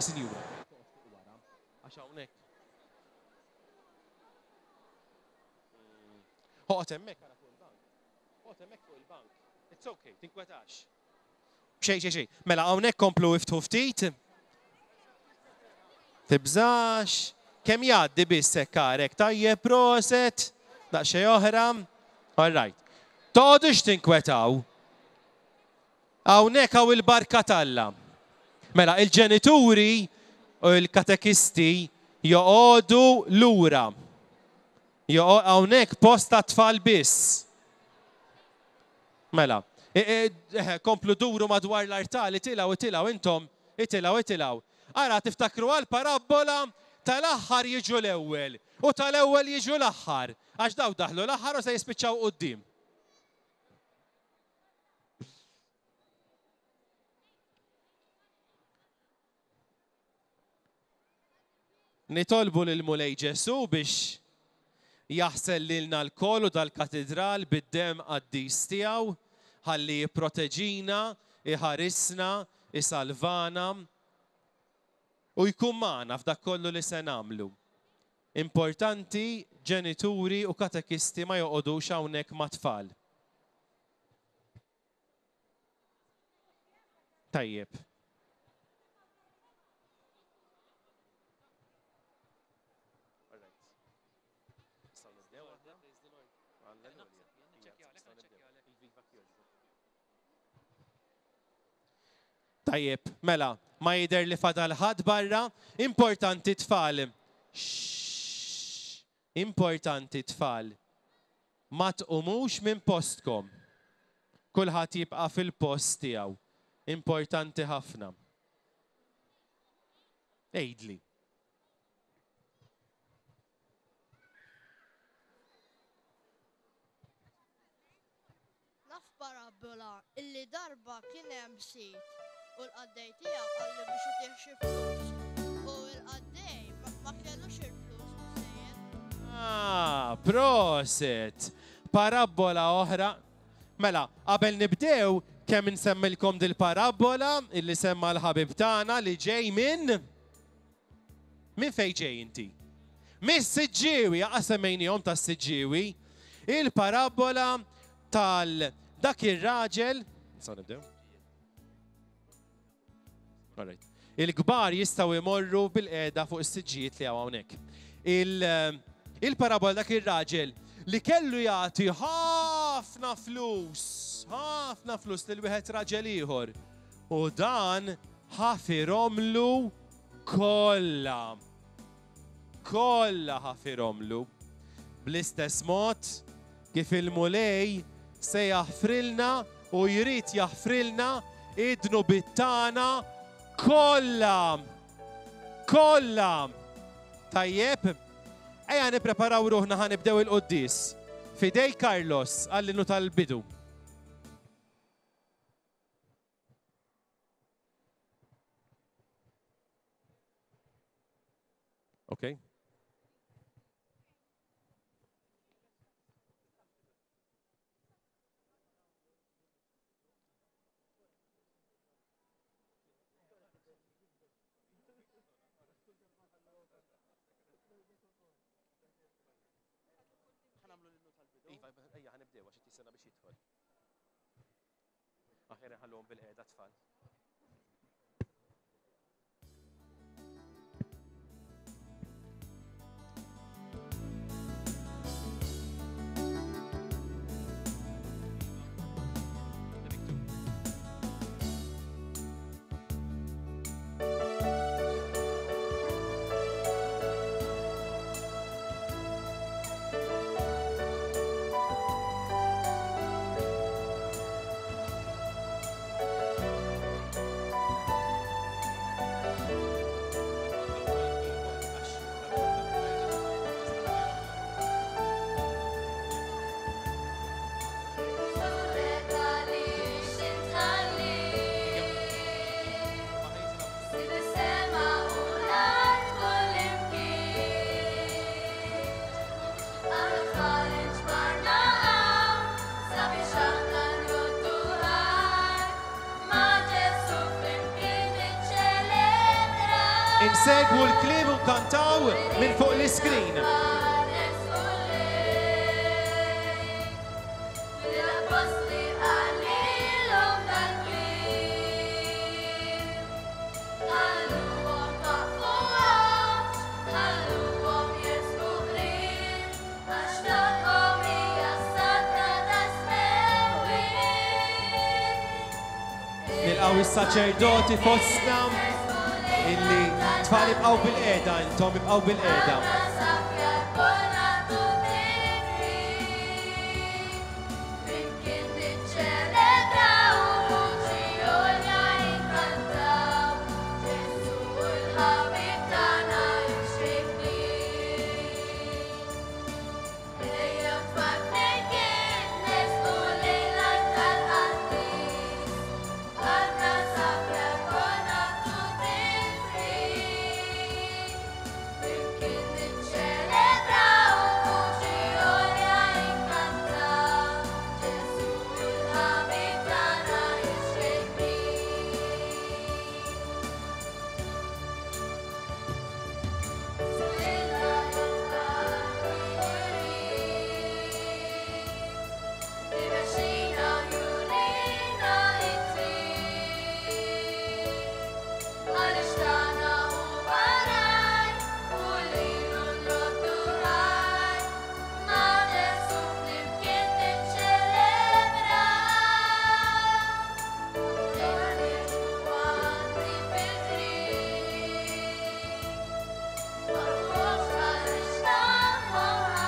Sinjura. Għax hawnhekk. Ħoqgħod hemmhekk ara fuq il-bank. Ħoqgħod hemmhekk fuq il-bank. It's okay, tinkwetax. Xejn. Mela hawnhekk komplu iftħu ftit. Tibżax. Kemm jgħaddi biss hekk għarek, tajjeb proset, daqsxejn oħra. All right. Toqgħodux tinkwetaw. Hawnhekk hawn il-barka Alla. Mela il-ġenituri u l-katekisti joqogħdu lura. Hawnhekk post ta' tfal biss. Mela, komplu duru madwar l-artal, itilgħu intom, itilgħu. Ara tiftakru għal-parabola tal-aħħar jiġu l-ewwel u tal-ewwel jiġu l-aħħar. Għax daw daħlu l-aħħar u se jispiċċaw quddiem. Nitolbu lil Mulej Ġesu biex jaħsel lilna l-kol u dal-katedral bid-dem qaddis tiegħu ħalli jipproteġina, iħarisna, isalvana u jkun magħna f'dak kollu li se nagħmlu. Importanti ġenituri u katekisti ma joqogħdux hawnhekk ma' tfal. Tajjeb. Tajjeb, mela, ma jidher li fadal ħadd barra, importanti tfal. Importanti tfal. Ma tqumux minn postkom. Kulħadd jibqa' fil-post tiegħu. Importanti ħafna. Ejdli. Naf parabola illi darba kien hemm sit u l-qaddej tiegħu qalli biex itih xi flus. U l-qaddej ma kellux il-flus biżżejjed. Proset. Parabola oħra. Mela, qabel nibdew kemm insemmilkom dil-parabola illi semma l-ħabib tagħna li ġej minn fejn ġej inti? Mis-Siġġiewi, semmejnihom tas-Siġġiewi. Il-parabola dak ir-raġel. Sa nibdew? Il-kbar jistgħu jmorru bil-qiegħda fuq is-siġġijiet li hawnhekk. Il-parabola dak ir-raġel li kellu jagħti ħafna flus lil wieħed raġel ieħor. U dan ħafirhomlu kollha. Kollha ħafirhomlu. Bl-istess mod kif il-mulej se jaħfrilna u jrid jaħfrilna idnu bit-tagħna kollha. Tajjeb, ejja nippreparaw ruħna ħanibdew il-quddies. Fidej Carlos għall-inu tal-bidu. Okay. Ejja ħanibdew għax tisena biex jidħol. Aħjar ħallhom bil-qiegħda tfal. insegwu l-kliem u kantaw minn fuq l-iskrin. Nilqaw is-saċerdoti fostna illi tfal ibqaw bil-qeda, intom ibqaw bil-qeda.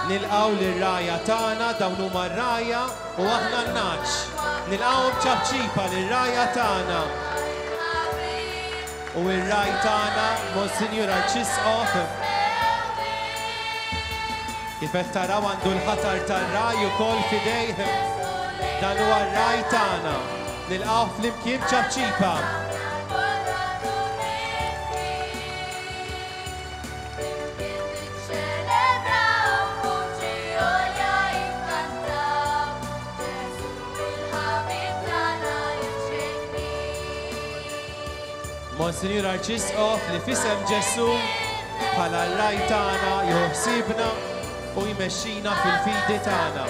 Nilqaw lir-raja tagħna dawn huma r-raja u aħna n-naċ. Nilqawhom ċabċipa lir-raja tagħna. U r-raj tagħna Monsinjur Arċisqof. Kif qed taraw għandu l-ħatar tar-raj ukoll f'idejh. Dan huwa r-raj tagħna. Nilqaw flimkien ċabċipa. Monsinjur Arċisqof li fisem Ġesu bħala r-raj tagħna joħsibna u jmexxina fil-fidi tagħna.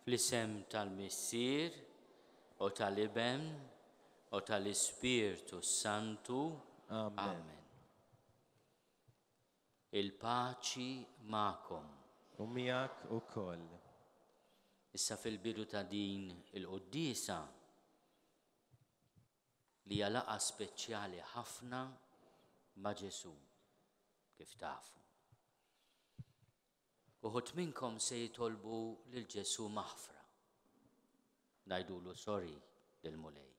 Fl-isem tal-Missier u tal-Iben u tal-Ispirtu Santu. Amen. Il-paċi ma'kom. U miegħek ukoll. Issa fil-bidu ta' din il-Quddisa li hija laqgħa speċjali ħafna ma' Ġesu, kif tafu. Uħud minnkom se jitolbu lil Ġesu maħfra. Ngħidulu sorry lil mulej.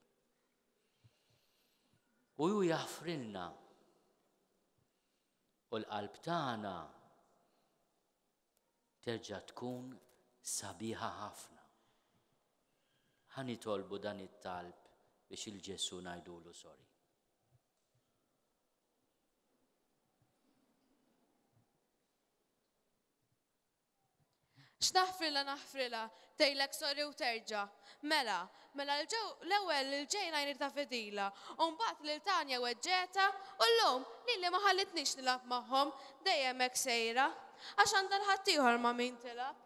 U hu jaħfrilna u l-qalb tagħna terġa' tkun sabiħa ħafna. Ħanitolbu dan it-talb biex il-Ġesu ngħidulu sorry. Naħfrila, tejlek sorry u terġa. Mela l-ewwel il-ġejna ta' fedila, u mbagħad lil Tanja weġġeta u llum lili ma ħallitniex nilab magħhom dejjem hekk sejra, għax għandha l-ħadd ieħor ma' min tilab.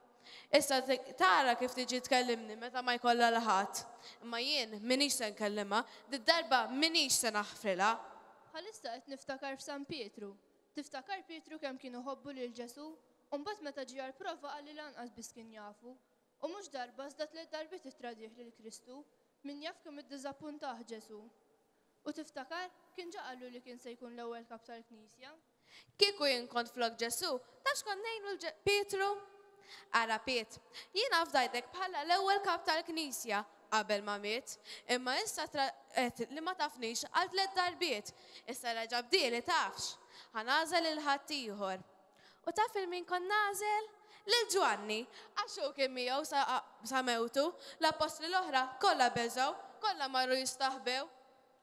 Issa tara kif tiġi tkellimni meta ma jkollha l-ħadd. Imma jien minix se nkellimha, darba minix se naħfrilha. Bħalissa qed niftakar f'San Pietru. Tiftakar Pietru kemm kienu ħobbu lil Ġesu? Umbat meta ġi għal-prova għalli lanqas biss kien jafu. U mhux darba żda tliet darbiet ittradih lil Kristu, min jaf kemm iddiżappuntaħ Ġesu. U tiftakar kien ġaqallu li kien se jkun l-ewwel kap tal-Knisja. Kieku jien kont flok Ġesu, tax kont ngħinu Pietru? Ara Piet, jien fdajdek bħala l-ewwel kap tal-Knisja qabel ma miet, imma issa li ma tafnix għal tliet darbiet. Issa reġa' bdieli tafx. Ħanażel il-ħadd ieħor. U taf il-min kon nażel? Lil Ġwanni, għaxu kien miegħu sa mewtu, l-apostli l-oħra kollha beżgħu, kollha marru jistaħbew.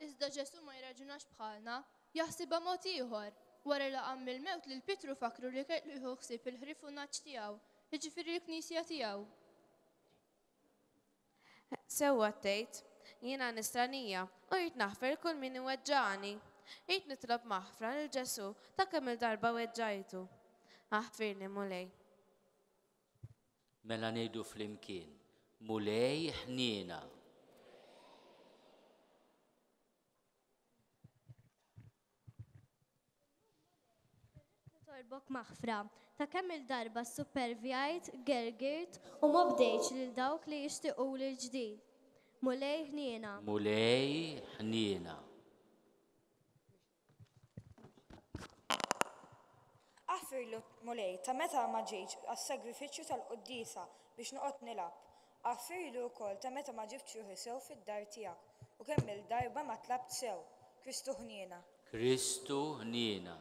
Iżda Ġesu ma jraġunax bħalna, jaħsibha mod ieħor. Wara li qam mill-mewt lil Pietru fakru li kellu jieħu ħsieb il-ħrifunaġġ tiegħu, jiġifieri l-Knisja tiegħu. Sewwa tgħid, jiena nistranija u jrid naħfer kull min iweġġani. Jrid nitlob maħfra lil Ġesu ta' kemm il-darba weġġajtu. Aħfirni mulej. Mela ngħidu flimkien, mulej ħniena. Torbok maħfra ta' kemm il-darba supervjajt, gergirt u ma bdejtx lil dawk li jixtiequ lil ġdid. Mulej ħniena. Mulej ħniena. Għaffirlu mulej ta' meta ma ġejtx għas-sagrifiċċju tal-Quddisa biex noqgħod nilab. Għaffirlu wkoll ta' meta ma ġibtx ruħi sew fid-dar tiegħek u kemm il-darba ma tlabt sew. Kristu ħniena. Kristu ħniena.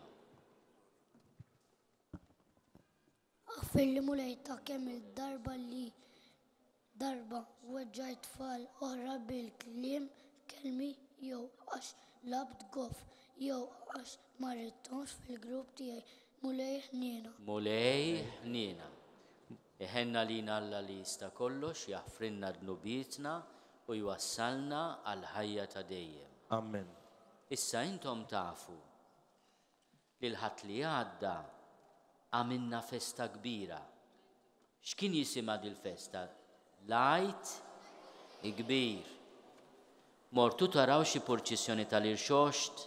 Għaffirlu mulej ta' kemm il-darba li darba weġġajt tfal oħra bil-kliem kelmi jew għax labt gof jew għax ma rridthomx fil-grupp tiegħi. Mulej ħniena. Mulej ħniena. Iħenna lina Alla li jista' kollox, jaħfrinna dnubietna u jwassalna għal ħajja ta' dejjem. Amen. Issa intom tafu li l-ħadd li għadda għamilna festa kbira. X'kien jisimha dil-festa? Lajt kbir. Mortu taraw xi purċissjoni tal-irxoxt?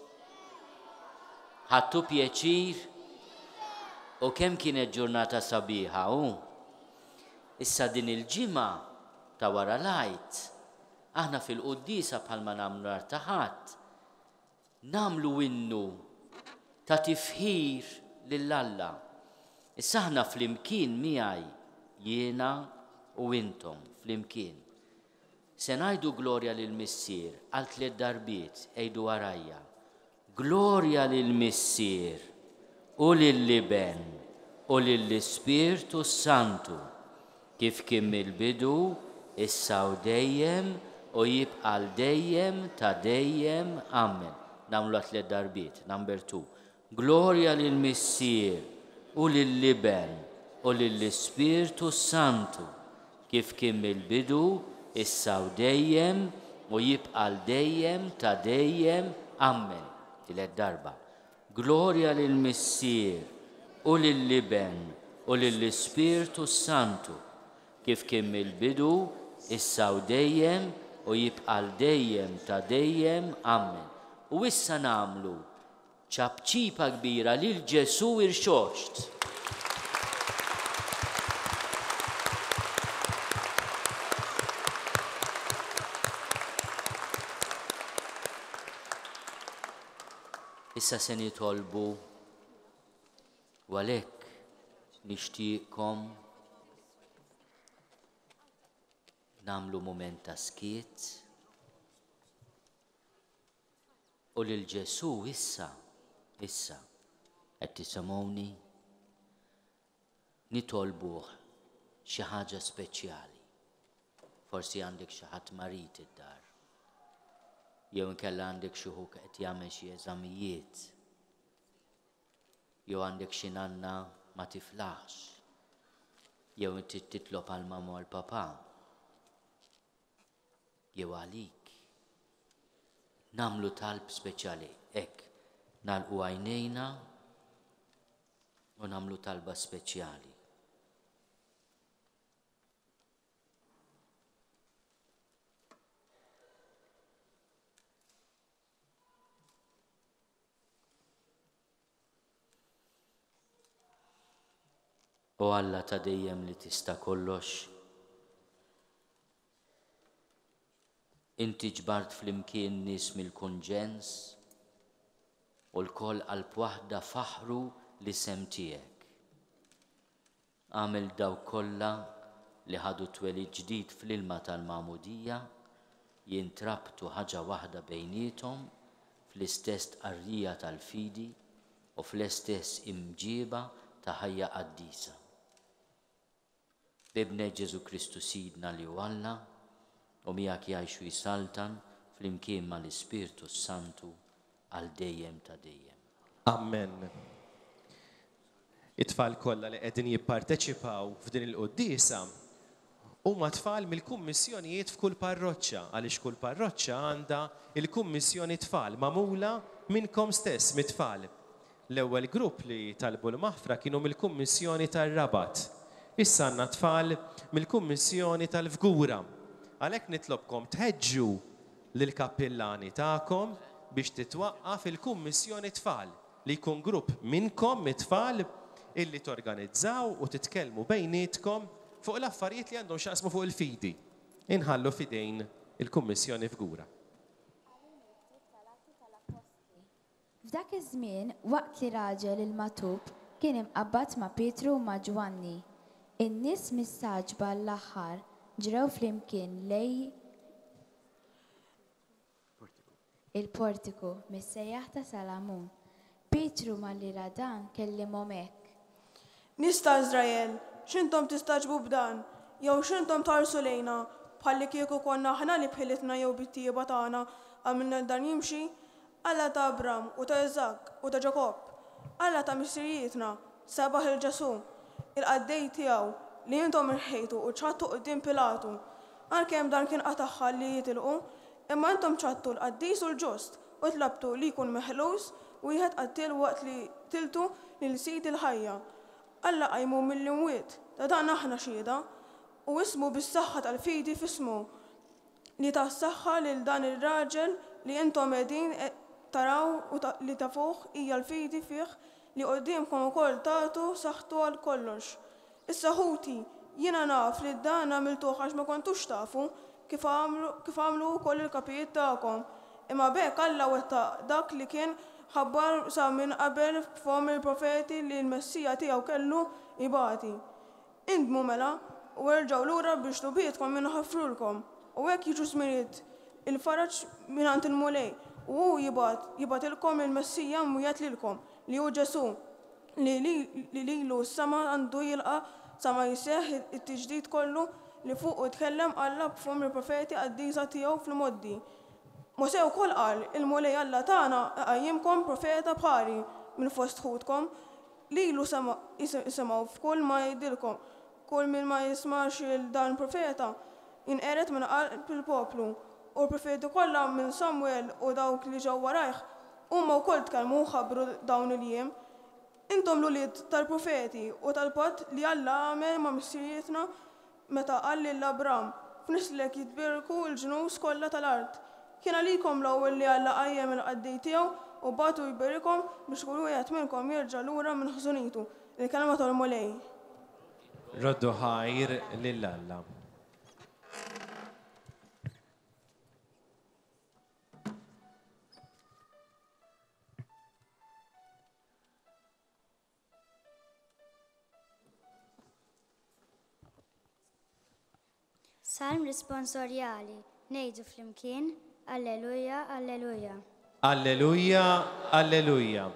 Ħadtu pjaċir? U kemm kienet ġurnata sabiħa, Issa din il-ġimgħa ta' wara lajt, aħna fil-Quddisa bħalma nagħmlu nhar ta' Ħadd, nagħmlu innu ta' tifħir lill-Alla. Issa aħna flimkien miegħi jiena u intom flimkien. Se ngħidu glorja lill-Missier għal 3 darbiet ejdu warajja. Glorja lill-Missier u lill-Iben u lill-Ispirtu Santu kif kien mill-bidu issa u dejjem u jibqa' dejjem ta' dejjem. Amen. Nagħmlu 3 darbiet. Number 2. Glorja lill-Missier u lill-Iben u lill-Ispirtu Santu kif kien mill-bidu issa u dejjem u jibqa' dejjem ta' dejjem. Amen. 3 darba. Glorja lill-Missier u lill-Iben u lill-Ispirtu Santu kif kien mill-bidu, issa u dejjem u jibqal dejjem ta' dejjem, amen. U issa namlu ċabċipa kbira lil Ġesu irxoxt. Issa se nitolbu u għalhekk nixtieqkom namlu mument ta' skiet u lil Ġesu issa qed tisimgħuni nitolbuh xi ħaġa speċjali. Forsi għandek xi ħadd marit id-dar. Jew inkella għandek xi ħu qed jagħmel xi eżamijiet. Jew għandek xi nanna ma tiflaħx. Jew inti titlob għal mamma u għal papa. Jew għalik. Namlu talb speċjali, hekk nagħlqu għajnejna u namlu talba speċjali. O Alla ta' dejjem li tista' kollox, inti ġbart flimkien nies mill-kunġens u l-koll qalb waħda faħru li sem tiegħek. Għamel daw kollha li ħadu twelid ġdid fl-ilma tal-Magħmudija jintrabtu ħaġa waħda bejniethom fl-istess tqarrija tal-fidi u fl-istess imġiba ta' ħajja qaddisa. Bibne Ġesu Kristu Sidna li hu Alla u miegħek jgħixu jisaltan flimkien mal-Ispirtu Santu għal dejjem ta' dejjem. Amen. It-tfal kollha li qegħdin jipparteċipaw f'din il-qudiesa huma tfal mill-kummissjonijiet f'kull parroċċja għaliex kull parroċċja għandha il-kummissjoni tfal magħmula minnkom stess mit-tfal. L-ewwel grupp li talbu l-maħfra kienu mill-kummissjoni tar-Rabat. Issa għandna tfal mill-kummissjoni tal-Fgura. Għalhekk nitlobkom tħeġġu lill-kappillani tagħkom biex titwaqqaf il-kummissjoni tfal li jkun grupp minnkom mit-tfal illi torganizzaw u titkellmu bejnietkom fuq l-affarijiet li għandhom xaqsmu fuq il-fidi. Inħallu fidejn il-kummissjoni Fgura. F'dak iż-żmien waqt li raġel il-matub kien imqabbad ma' Pietru u ma' Ġwanni. In-nies mis-saġba l-aħħar ġrew flimkien lej il-portiku mis-sejjaħ ta' Salamun. Pietru malli radan kellimhom hekk. Nies ta' Iżrael, x'intom tistaġbu b'dan, jew x'intom tarsu lejna, bħalli kieku konna aħna li bħilitna jew bit-tieba tagħna għamilna dan jimxi, Alla ta' Abram u ta' Iżak u ta' Ġakob, Alla ta' missirijietna, sabaħ il-Ġesu, il-qaddej tiegħu li intom irħejtu u ċattu qudiem Pilatu, għalkemm dan kien qataħħa li jitilqu, imma intom ċattu l-qaddis u l-ġust u tlabtu li jkun meħlus u wieħed qattil waqt li tiltu lil sid il-ħajja. Alla qajmu mill-imwiet ta' dan aħna xieda u ismu bis-saħħa tal-fidi fismu li tas-saħħa lil dan ir-raġel li intom qegħdin taraw u li tafuh hija l-fidi fih li qudiemkom ukoll tagħtu saħħtu għal kollox. Issa ħuti jiena naf li dan għamiltuh għax ma kontux tafu kif għamlu wkoll il-kapijiet tagħkom. Imma bekk Alla wettaq dak li kien ħabbar sa minn qabel f'hom il-profeti li l-Messija tiegħu kellu jibati. Indmu mela u erġgħu lura biex tubietkom minn ħafrulkom u hekk jiġu żminiet il-faraġ mingħand il-mulej u hu jibatilkom il-Messija mwiegħed lilkom li hu Ġesu li lilu s-sama għandu jilqa' sa ma jseħħ it-tiġdid kollu li fuq u tkellem Alla b'fhom il-profeti qaddiża tiegħu fil-moddi. Mosè wkoll qal il-mulej Alla tagħna qajjimkom profeta bħali minn fost ħudkom li ilu isimgħu f'kull ma jgħidilkom, kull min ma jismax il-dan profeta jinqeret minn qalb il-poplu u l-profeti kollha minn Samwel u dawk li ġew warajh huma wkoll tkellmu ħabbru dawn il-jiem. Intom l-ulied tal-profeti u tal-patt li Alla għamel ma' missirietna meta qal lill-Abram f'nislek jitbirku l-ġnus kollha tal-art. Kien għalikom l-ewwel li Alla qajjem il-qaddej tiegħu u batu jbirikom biex kull wieħed minnkom jerġa' lura minn ħżunitu. Il-kelma tal-Mulej. Roddu ħajr lill-Alla. Salm risponsorjali, ngħidu flimkien, Alleluja, Alleluja. Alleluja, Alleluja.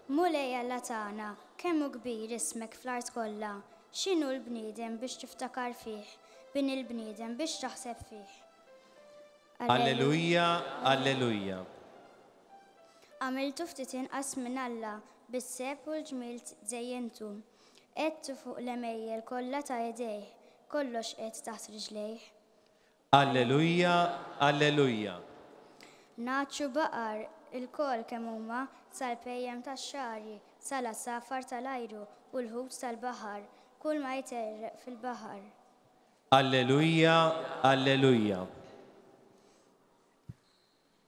Mulej Alla tagħna, kemm hu kbir ismek fl-art kollha, x'inhu l-bniedem biex tiftakar fih, bin il-bniedem biex taħseb fih. Alleluja, Alleluja. Għamiltu ftit inqas minn Alla, bis-seb u l-ġmiel żejjentu. Qedtu fuq l-emejjel kollha ta' idejh, kollox qed taħt riġlejh. Alleluja, Alleluja. Naċċu baqar il-kol kemm huma sal-pejjem tax-xari, sal-safar tal-ajru u l-ħut tal-baħar, kull ma jterreq fil-baħar. Alleluja, Alleluja.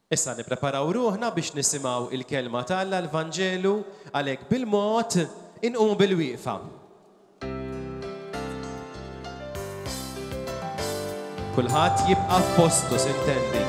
Issa nippreparaw ruħna biex nisimgħu il-kelma tal-Alla l-Vanġelu għalhekk bil-mod inqum bil-wieqfa. Kulħadd jibqa' f'postu sintendi.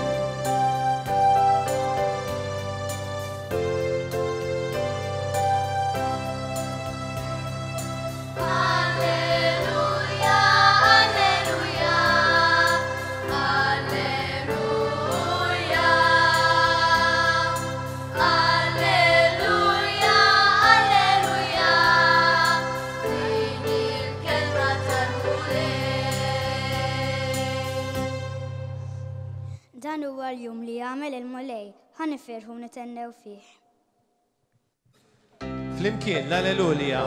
Dan huwa l-jum li jagħmel il-Mulej, ħanifirħu nitennew fih. Flimkien l-Alleluja.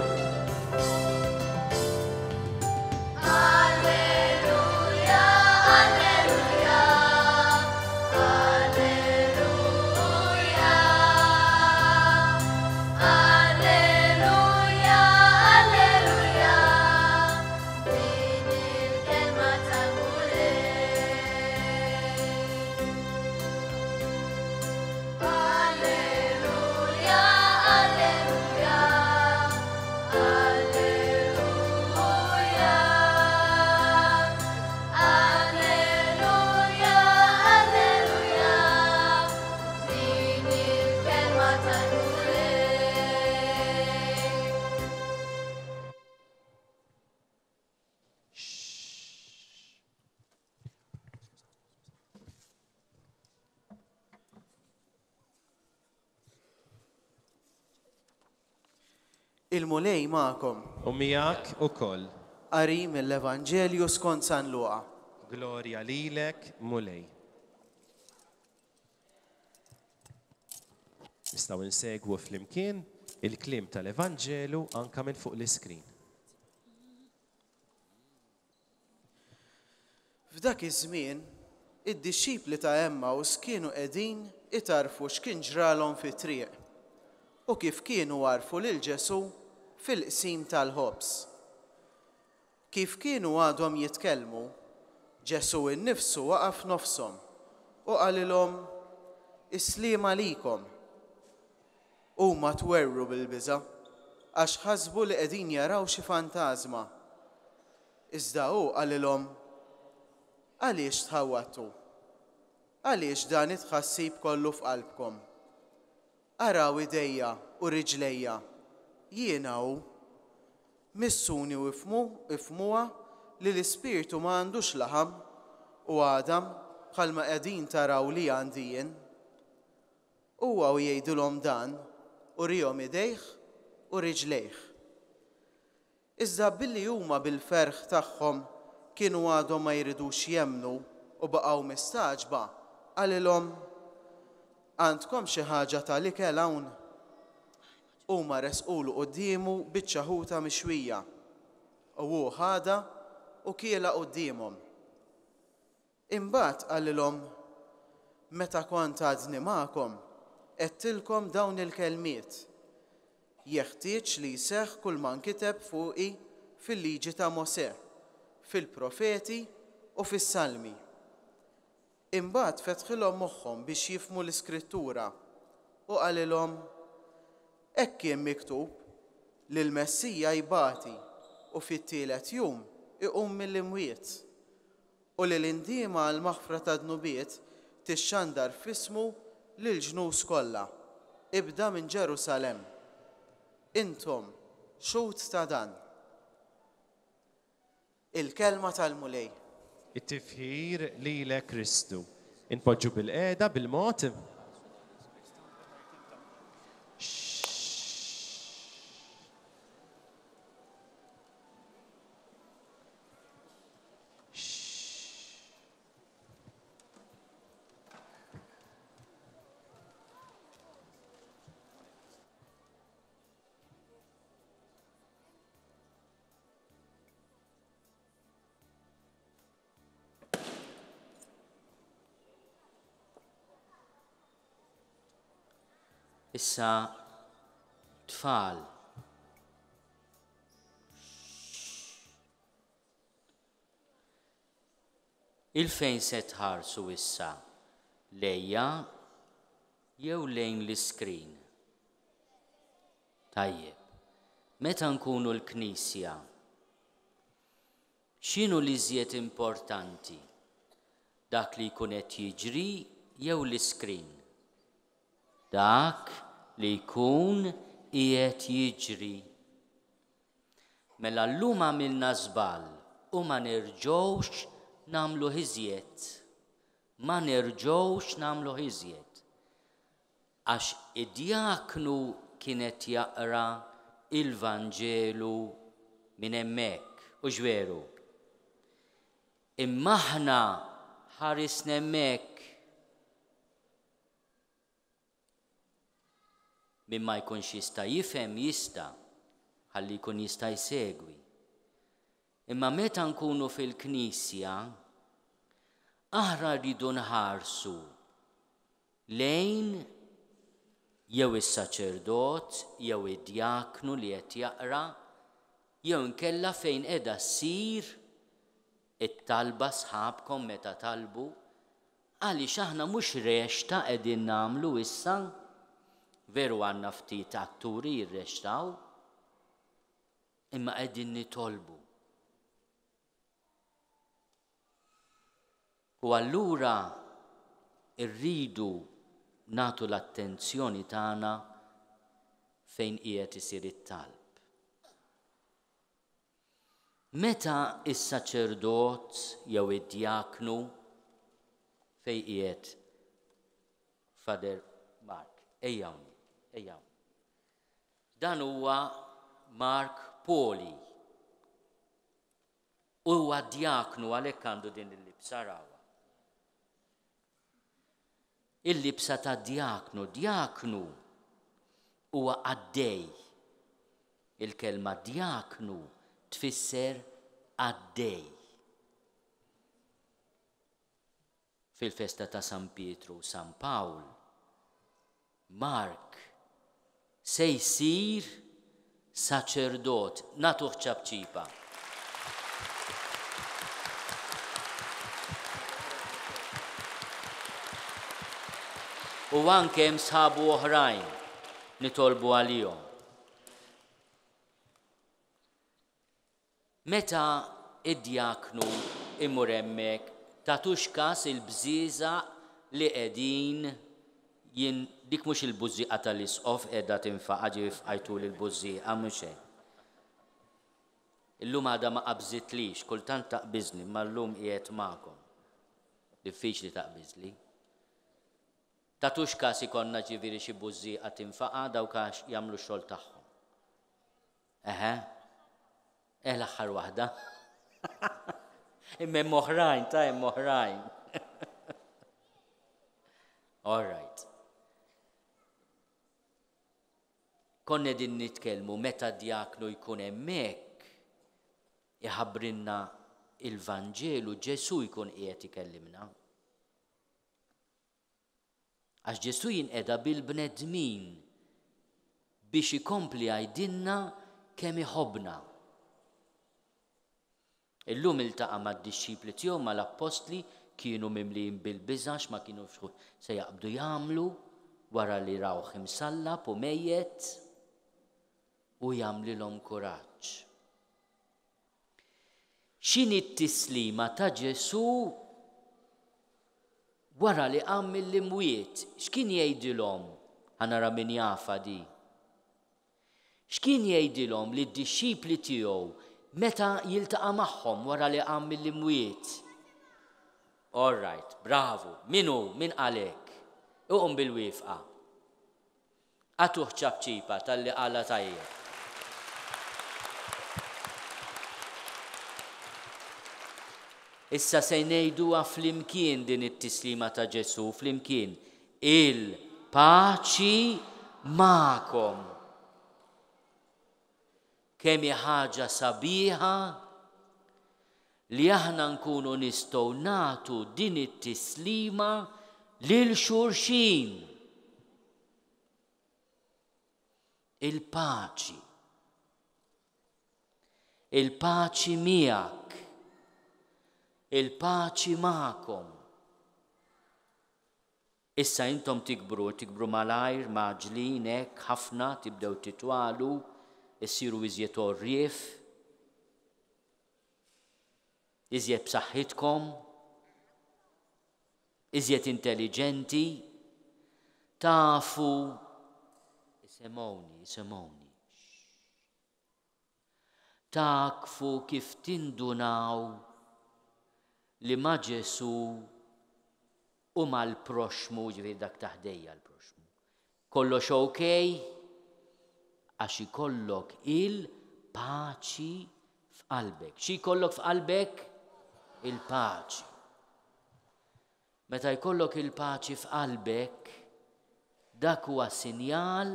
Il-Mulej ma'kom. U miegħek ukoll. Qari mill-Evanġelju skont San Luqa. Glorja lilek, Mulej. Nistgħu insegwu flimkien il-kliem tal-Evanġelu anke minn fuq l-iskrin. F'dak iż-żmien, id-dixxipli ta' Emmaus kienu qegħdin itarfu x'kien ġralhom fit-triq u kif kienu għarfu lil Ġesu fil-qsim tal-ħobs. Kif kienu għadhom jitkellmu, Ġesu innifsu waqaf nofshom u qalilhom Isliem għalikom. Huma twerru bil-biża' għax ħasbu li qegħdin jaraw xi fantażma. Iżda hu qalilhom għaliex tħawwattu? Għaliex dan it-tħassib kollu f'qalbkom? Araw idejja u riġlejja, jiena hu, missuni u ifmuha li l-Ispirtu m'għandux laħam u għadam bħalma qegħdin taraw li għandi jien. Huwa jgħidulhom dan u rihom idejh u riġlejh. Iżda billi huma bil-ferħ tagħhom kienu għadhom ma jridux jemmnu u baqgħu mistaġba, qalilhom għandkom xi ħaġa tal-ikel hawn? Huma resqulu qudiemu biċċa ħuta mixwija u hu ħada u kiela quddiemhom. Imbagħad qalilhom meta kont għadni magħkom qedtilkom dawn il-kelmiet. Jeħtieġ li jseħħ kull ma nkiteb fuqi fil-liġi ta' Mosè, fil-profeti u fis-salmi. Imbagħad fetħilhom moħħhom biex jifhmu l-Iskrittura u qalilhom hekk kien miktub li l-Messija jbati u fit-tielet jum iqum mill-imwiet u li l-indiema għall-maħfra ta' dnubiet tixxandar f'ismu lill-ġnus kollha. Ibda minn Ġerusalemm. Intom xut ta' dan. Il-kelma tal-mulej. It-tifħir lilek Kristu. Inpoġġu bil-qeda bil-mod. Issa tfal. Il-fejn se tħarsu issa lejja jew lejn l-iskrin. Tajjeb, meta nkunu l-Knisja, x'inhu li żjed importanti? Dak li jkun qed jiġri jew l-iskrin? Dak li jkun qiegħed jiġri. Mela llum għamilna żball u ma nerġgħux nagħmlu iżjed. Ma nerġgħux nagħmlu iżjed. Għax id-diaknu kienet jaqra il-Vanġelu minn hemmhekk u x'veru. Imma aħna ħarisna hemmhekk min ma jkunx jista' jifhem jista' ħalli jkun jista' jsegwi. Imma meta nkunu fil-Knisja, aħna rridu nħarsu lejn jew is-saċerdot, jew id-diaknu li qed jaqra, jew inkella fejn qiegħda ssir it-talba sħabkom meta talbu, għaliex aħna mhux rexta qegħdin nagħmlu issa. Veru għandna ftit atturi jirrextaw, imma qegħdin nitolbu. U allura rridu nagħtu l-attenzjoni tagħna fejn qiegħed isir it-talb. Meta is-saċerdot jew id-diaknu fejn qiegħed Fader Mark, ejjawni. Dan huwa Mark Poli. Huwa diaknu għalhekk għandu din il-libsa rawa. Il-libsa ta' diaknu huwa għaddej. Il-kelma diaknu tfisser għaddej. Fil-festa ta' San Pietru, San Pawl, Mark se jsir saċerdot, natuħ ċabċipa. U anke sħabu oħrajn nitolbu għalihom. Meta id-diaknu imur hemmhekk tagħtux każ il-bżieża li qegħdin dik mhux il-bużieqa tal-isqof qiegħda tinfaqa' ġie fqajtu lill-bużieqa mhux hekk. Illum għadha ma qabżitlix, kultant taqbiżni, imma llum qiegħed magħkom. Diffiċli taqbiżli. Tagħtux każ ikollna ġifieri xi bużieqa tinfaqa' dawk għax jagħmlu x-xogħol tagħhom. L-aħħar waħda. Imma hemm oħrajn, ta' hemm oħrajn. All right. Konna din nitkellmu meta diaknu jkun hemmhekk iħabbrilna il-Vanġelu, Ġesu jkun qiegħed ikellimna. Għax Ġesu jinqeda bil-bnedmin biex ikompli għajdilna kemm iħobbna. Illum iltaqa' mad-dixxipli tiegħu mal-apostli kienu mimlijin bil-biżax ma kienu se jaqbdu jagħmlu wara li rawh imsallab u mejjed u jagħmlilhom kuraġġ. X'inhi t-tislima ta' Ġesu wara li qam mill-imwiet? X'kien jgħidilhom? Ħanara min jafa di. X'kien jgħidilhom lid-dixxipli tiegħu meta jiltaqa' magħhom wara li qam mill-imwiet? All right, bravo. Min qalek? Uqum bil-wifqa. Għatuh ċabċipa tal-li qala tajjeb. Issa se ngħiduha flimkien din it-tislima ta' Ġesu flimkien. Il-paċi magħkom. Kemm hi ħaġa sabiħa li aħna nkunu nistgħu nagħtu din it-tislima lil xulxin. Il-paċi. Il-paċi miegħek. Il-paċi magħkom. Issa intom tikbru malajr, maġlin, hekk ħafna tibdew titwalu, issiru iżjed orrief, iżjed b'saħħitkom, iżjed intelligenti, tafu, isemgħuni. Takfu kif tindunaw li ma' Ġesu u mal-proxmu, ġifieri dak taħdejja l-proxmu. Kollox okej, għax ikollok il-paċi f'qalbek. Xi jkollok f'qalbek? Il-paċi. Meta jkollok il-paċi f'qalbek, dak huwa sinjal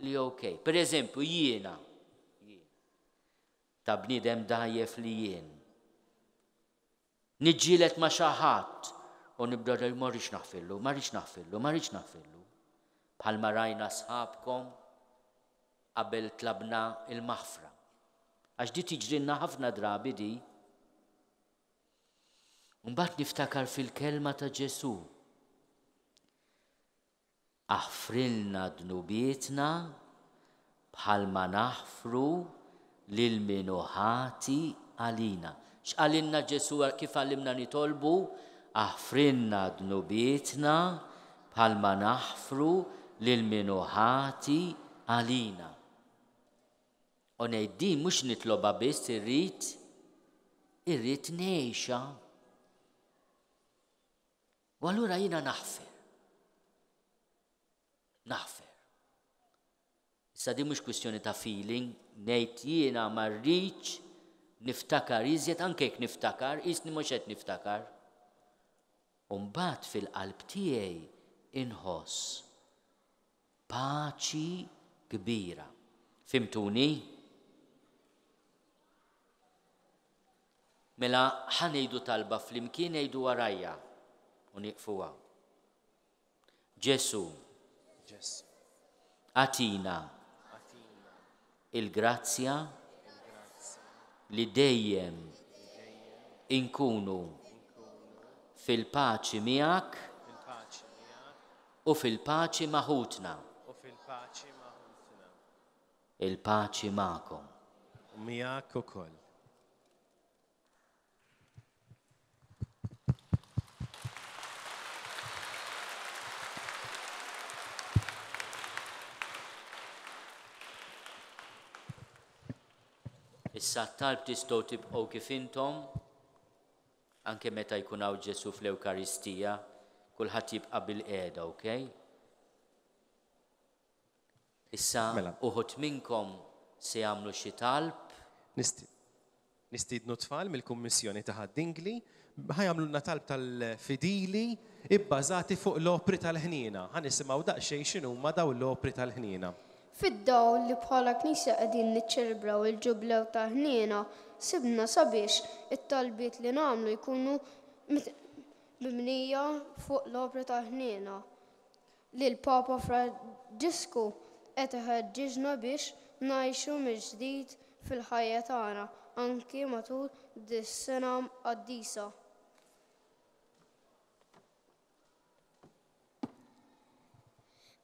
li okej. Pereżempju jiena ta' bniedem dajjef li jien. Niġġielet ma' xi ħadd u nibda ma rridx naħfillu. Bħalma rajna sħabkom qabel tlabna il-maħfra. Għax di tiġrilna ħafna drabi di. Mbagħad niftakar fil-kelma ta' Ġesu. Aħfrilna dnubietna bħalma naħfru lil minu ħati għalina. X'qalinna Ġesu kif għallimna nitolbu? Aħfrilna dnubietna bħalma naħfru lil minu ħati għalina. U ngħid mhux nitloba biss irrid ngħixha. U allura jiena naħfer. Issa di mhux kwistjoni ta' feeling, ngħid jiena ma rridx niftakar iżjed anke jekk niftakar, isni mhux qed niftakar. U mbagħad fil-qalb tiegħi inħoss paċi kbira. Fimtuni? Mela ħanejdu talba flimkien ngħidu warajja u nieqfuha. Ġesu, atina il-grazzja li dejjem inkunu fil-paċi miegħek u fil-paċi maħutna. Il-paċi magħkom. Miegħek ukoll. Issa talb tistgħu tibqgħu kif intom, anke meta jkun hawn Ġesu fl-Ewkaristija, kulħadd jibqa' bil-qiegħda, okej? Issa uħud minnkom se jagħmlu xi talb. Nistiednu tfal mill-Kummissjoni ta' Ħaddingli ħajamlulna talb tal-fidili ibbażati fuq l-opri tal-ħniena. Ħanisimgħu daqsxejn x'inhuma dawn l-opri tal-ħniena. Fid-dawl li bħala knisja qegħdin niċċelebraw il-ġublew ta' ħniena, sibna sabiex it-talbiet li nagħmlu jkunu mibnija fuq l-opri ta' ħniena. Li l-Papa Franġisku qed iħeġġiġna biex ngħixu mill-ġdid fil-ħajja tagħna anki matul dis-sena qaddisa.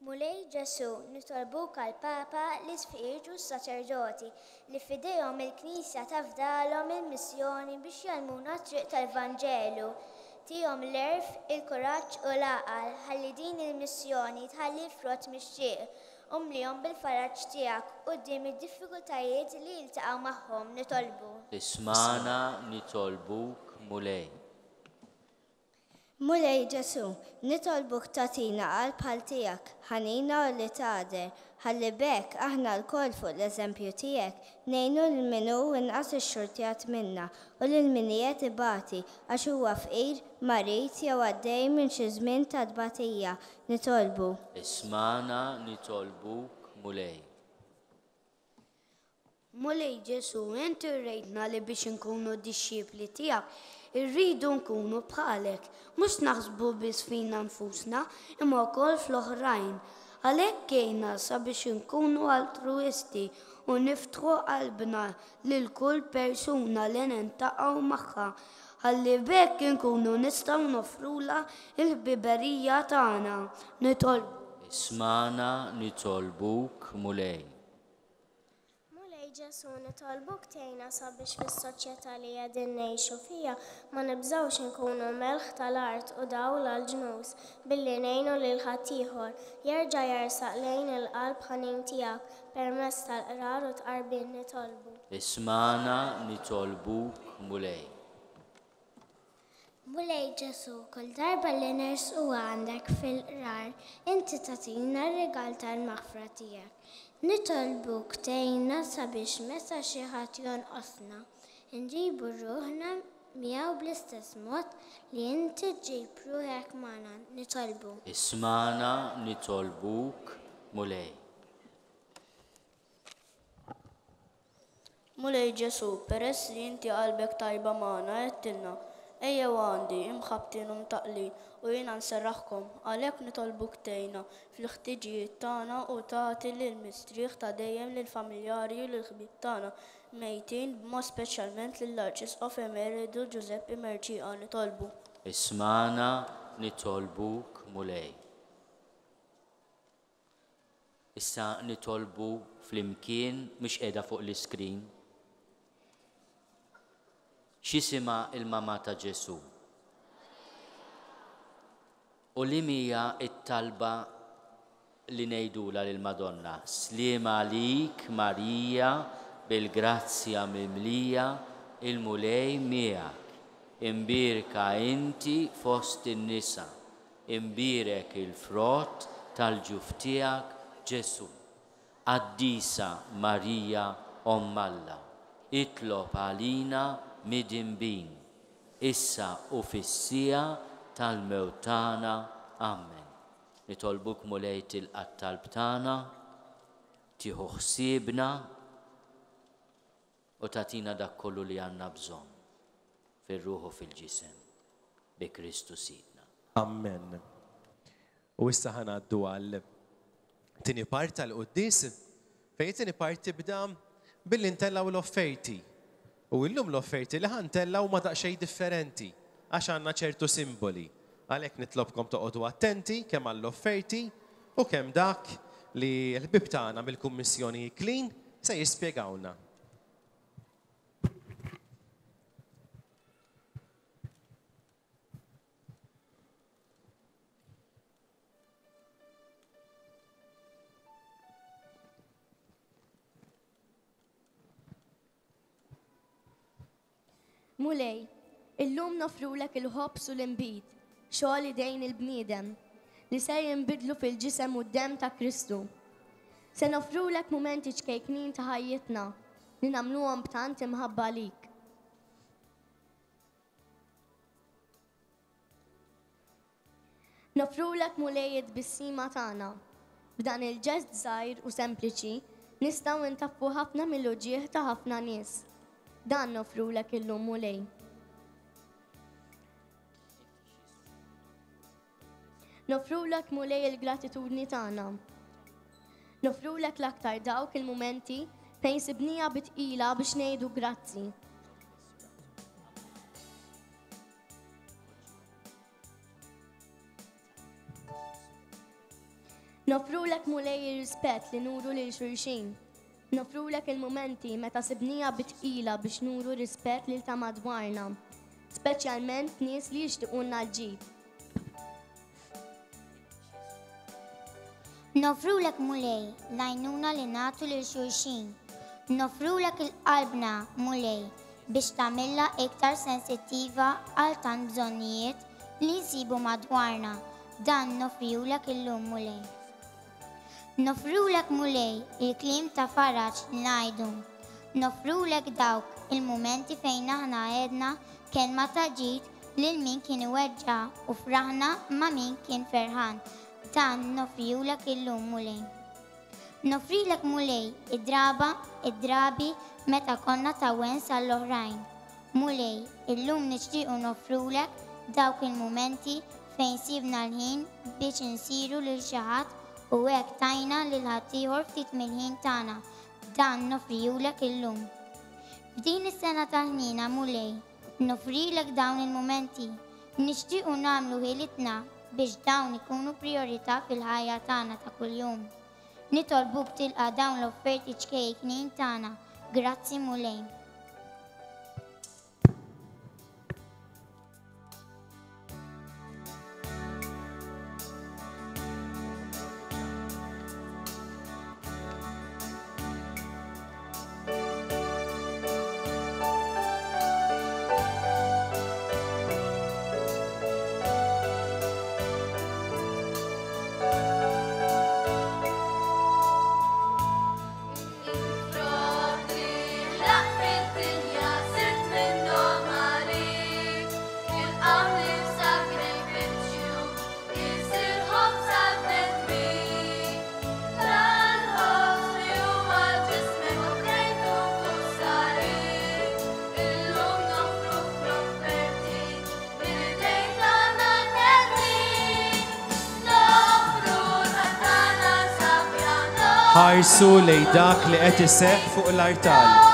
Mulej Ġesu nitolbuk għal-Papa, l-Isfiq u s-Saċerdoti li fidejhom il-Knisja tafdalhom il-missjoni biex jalmuna triq tal-Vanġelu. Tihom l-erf, il-kuraġġ u l-għaqal ħalli din il-missjoni tħalli frott mixtieq umlihom bil-faraġġ tiegħek quddiem id-diffikultajiet li jiltaqgħu magħhom nitolbu. Ismana nitolbuk Mulej. Mulej Ġesu, nitolbuk tatina qalb bħal tiegħek, ħanina u li tgħader, ħalli bekk aħna l-koll fuq l-eżempju tiegħek ngħinu lil min hu inqas ix-xurtjat minna u lil min qiegħed ibati għax huwa fqir, marid jew għaddej minn xi żmien ta' tbatija. Nitolbu. Ismana nitolbuk Mulej. Mulej Ġesu, inti rejtna li biex nkunu dixxipli tiegħek irridu nkunu bħalek, mhux naħsbu biss fina nfusna, imma wkoll fl-oħrajn. Għalhekk għejna sabiex nkunu altruisti u niftħu qalbna lil kull persuna li niltaqgħu magħha. Ħalli bekk nkunu nistgħu nofrula l-ħbiberija tagħna. Nitolbu. Ismana nitolbuk Mulej. Ġesu nitolbuk tgħinna sabiex fis-soċjetà li qegħdin ngħixu fiha ma nibżgħux inkunu melħ tal-art u dawl għall-ġnus billi ngħinu lil ħadd ieħor jerġa' jersaq lejn il-qalb ħanin tiegħek permezz tal-qrar u tqarbien nitolbu. Ismana nitolbuk Mulej. Mulej Ġesu, kull darba li nersqu għandek fil-qrar, inti tagħtina r-rigal tal-maħfra tiegħek. Nitolbuk tgħinna sabiex meta xi ħadd jonqosna, nġibu ruħna miegħu bl-istess mod li inti ġġib ruħek magħna. Nitolbu. Ismana nitolbuk Mulej. Mulej Ġesu, peress li inti qalbek tajba magħna qedtilna ejjew għandi imħabtin u mtaqli u jiena nserraħkom għalhekk nitolbuk tgħinna fil-ħtiġijiet tagħna u tagħti lill-mistrieħ ta' dejjem lill-familjari u lill-ħbieb tagħna mejtin b'mod speċjalment lill-Arċisqof Emeritu Giuseppe Merċiqa nitolbu. Ismana nitolbuk Mulej. Issa nitolbu flimkien mhux qiegħda fuq l-iskrin. X'isima il-mama ta' Ġesu? U li mija it-talba li ngħidula lill-Madonna. Sliema għalik Marija bil-grazzja mimlija il-mulej miegħek. Imbirka inti fost in-nisa. Imbirek il-frott tal-ġuf tiegħek Ġesu. Qaddisa Marija Omm Alla. Itlob għalina midimbin, issa u fis-sija tal-mewt tagħna. Amen. Nitolbuk Mulej tilqa' talb tagħna, tieħu ħsiebna u tagħtina dak kollu li għandna bżonn fir-ruħ u fil-ġisem bi Kristu Sidna. Amen. U issa ħanaddu għal tieni part tal-qudies fejn tieni part tibda billi ntellaw l-offerti. U illum l-offerti li ħantellaw ma daqsxejn differenti għax għandna ċertu simboli. Għalhekk nitlobkom toqgħodu attenti kemm għall-offerti u kemm dak li l-ħbieb tagħna mill-Kummissjoni Clean se jispjegawna. Mulej, illum nofrulek il-ħobs u l-imbid, xogħol idejn il-bniedem, li se jinbidlu fil-ġisem u d-dem ta' Kristu. Se nofrulek momenti ċkejknin ta' ħajjitna, li nagħmluhom b'tant imħabba lik. Nofrulek mulej id-bissima tagħna. B'dan il-ġest żgħir u sempliċi nistgħu ntaffu ħafna mill-uġieħ ta' ħafna nies. Dan nofrulek illum Mulej. Nofrulek Mulej il-gratitudni tagħna. Nofrulek l-aktar dawk il-mumenti fejn sibnija bitqila biex ngħidu grazzi. Nofrulek mulej rispett li nuru lil xulxin. Nofrulek il-momenti meta sibnija bitqila biex nuru rispett lil ta' madwarna. Speċjalment nies li jixtiqunna l-ġid. Nofrulek mulej lajnuna li natu lil xulxin. Nofrulek il-qalbna mulej biex tamilla iktar sensittiva għal tant bżonnijiet li nsibu madwarna. Dan nofrulek illum mulej. Nofrulek mulej il-klim ta' faraġ li ngħidu. Nofrulek dawk il-momenti fejn aħna għedna kelma ta' ġid lil min kien iweġġa u fraħna ma' min kien ferħan. Dan nofrulek illum mulej. Nofrilek mulej id-drabi meta konna tawen sal-oħrajn. Mulej illum nixtiequ nofrulek dawk il-momenti fejn sibna l-ħin biex insiru lil xi ħadd u hekk tajna lil ħaddieħor ftit mill-ħin tagħna. Dan nofrilek illum. F'din is-sena ta' ħnina mulej, nofrilek dawn il-momenti. Nixtiequ nagħmlu ħilitna biex dawn ikunu priorità fil-ħajja tagħna ta' kuljum. Nitolbuk tilqa' dawn l-offerti ċkejknin tagħna. Grazzi mulej. ħarsu lej dak li qed iseħħ fuq l-artal.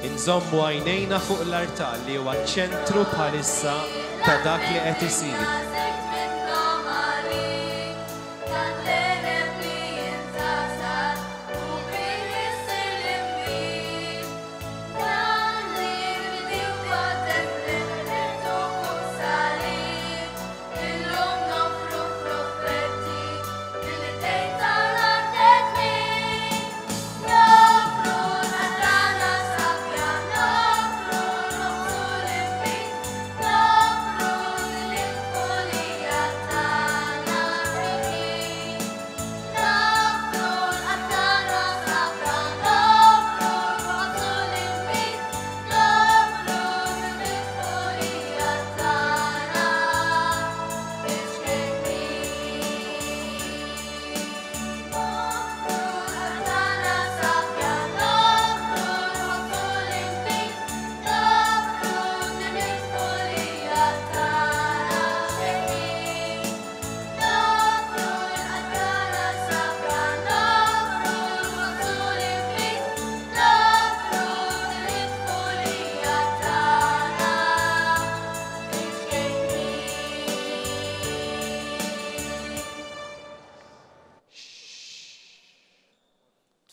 Inżommu għajnejna fuq l-artal li huwa ċ-ċentru bħalissa ta' dak li qed isir.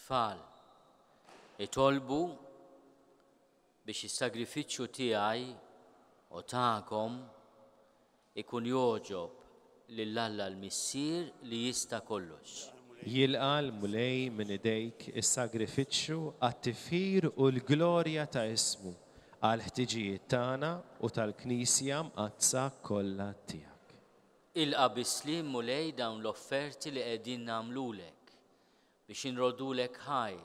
Tfal, itolbu biex is-sagrifiċċju tiegħi u tagħkom ikun joġob lill-Alla l-Missier li jista' kollox. Jilqa' l-mulej minn idejk is-sagrifiċċju għat-tifir u l-glorja ta' ismu għal ħtiġijiet tagħna u tal-Knisja mqazza kollha tiegħek. Ilqa' bislim mulej dawn l-offerti li qegħdin nagħmlulek biex inrodulek ħajr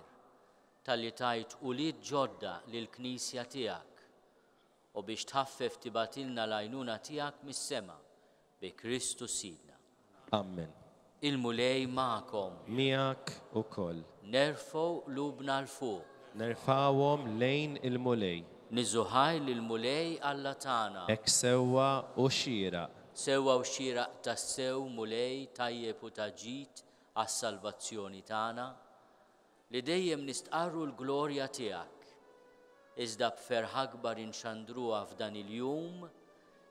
tal-li tajt ulied ġodda lill-Knisja tiegħek u biex tħaffef tibatilna l-għajnuna tiegħek mis-sema bi Kristu Sidna. Amen. Il-mulej magħkom. Miegħek ukoll. Nerfgħu lubna l fuq. Nerfawhom lejn il-mulej. Niżuħaj lil-mulej Alla tagħna. Ek sewwa u xieraq. Sewwa u xieraq tas-sew mulej tajjeb u taġid għas-salvazzjoni tagħna li dejjem nistqarru l-glorja tiegħek. Iżda b'ferħ akbar inxandruha f'dan il-jum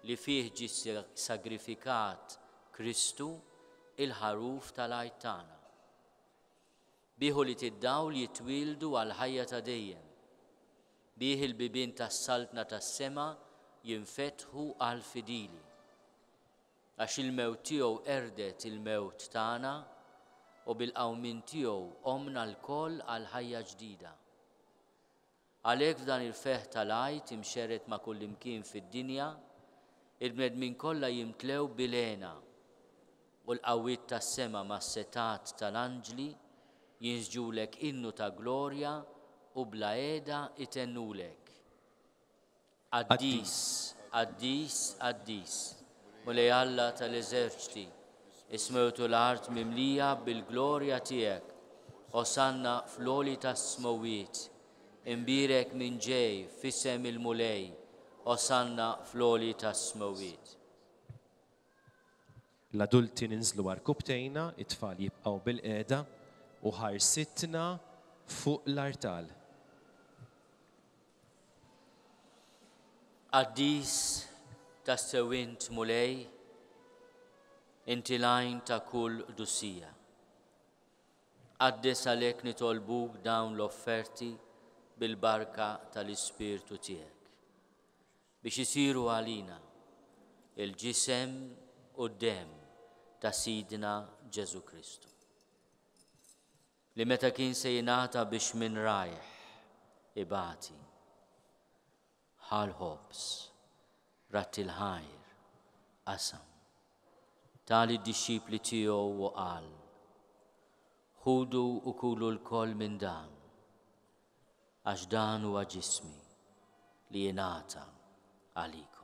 li fih ġi sagrifikat Kristu il-ħaruf tal-għajt tagħna. Bieħu li tiddawl jitwildu għal ħajja ta' dejjem. Bih il-bibien tas-saltna tas-sema jinfetħu għal fidili. Għax il-mewt tiegħu erdet il-mewt tagħna u bil-qawmin tiegħu omna l-koll għal ħajja ġdida. Għalhekk f'dan il-feħ tal-għajt imxerret ma' kull imkien fid-dinja, il-bnedmin kollha jimtlew bilena u l-qawwiet tas-sema mas-setat tal-anġli jinżġulek innu ta' glorja u bla qiegħda itennulek. Qaddis, qaddis, qaddis. Mulej Alla tal-eżerċti, ismewtu l-art mimlija bil-glorja tiegħek, osanna fl-oli tas-smowiet, imbirek minn ġej fissem il-mulej, osanna fl-oli tas-smowiet. L-adulti ninżlu għal-kubtejna, it-tfal jibqgħu bil-qiegħda u ħarsitna fuq l-artal. Qaddis tas-sewint mulej, inti lajn ta' kull dussija. Qaddes għalhekk nitolbuk dawn l-offerti bil-barka tal-Ispirtu tiegħek biex isiru għalina il-ġisem u d-dem ta' Sidna Ġesu Kristu. Li meta kien se jingħata biex minn rajħ ibati ħal ħobs rat il-ħajr qasam tali d-disċipli tiegħu u qal ħudu u kulu l-koll minn dan għax dan huwa ġismi li jingħata għalikom.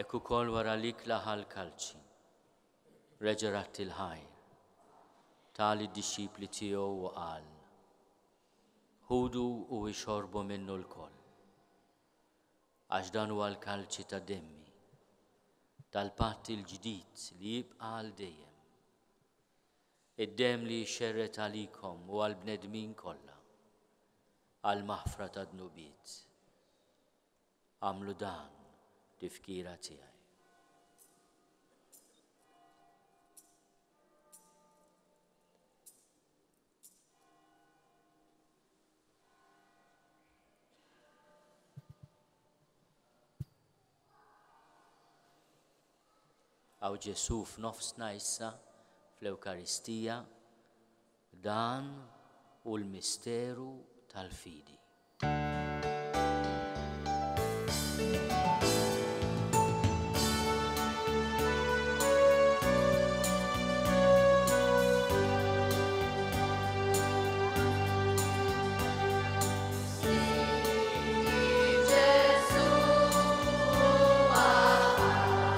Ekku kol wara lik laħal kalċi, reġerat il-ħajr, tali d-disċipli tiegħu u qal, ħudu u ixorbu minnu l-koll, għax dan huwa l-kalċi ta' demmi, tal-patt il-ġdid li jibqa' għal dejjem. Id-dem li jxerret għalikom u għal-bnedmin kollha, għal-maħfra ta' dnubiet. Għamlu dan tifkira tiegħi. Għaw Ġesu f'nofsna issa fl-Ewkaristija dan u l-misteru tal-fidi.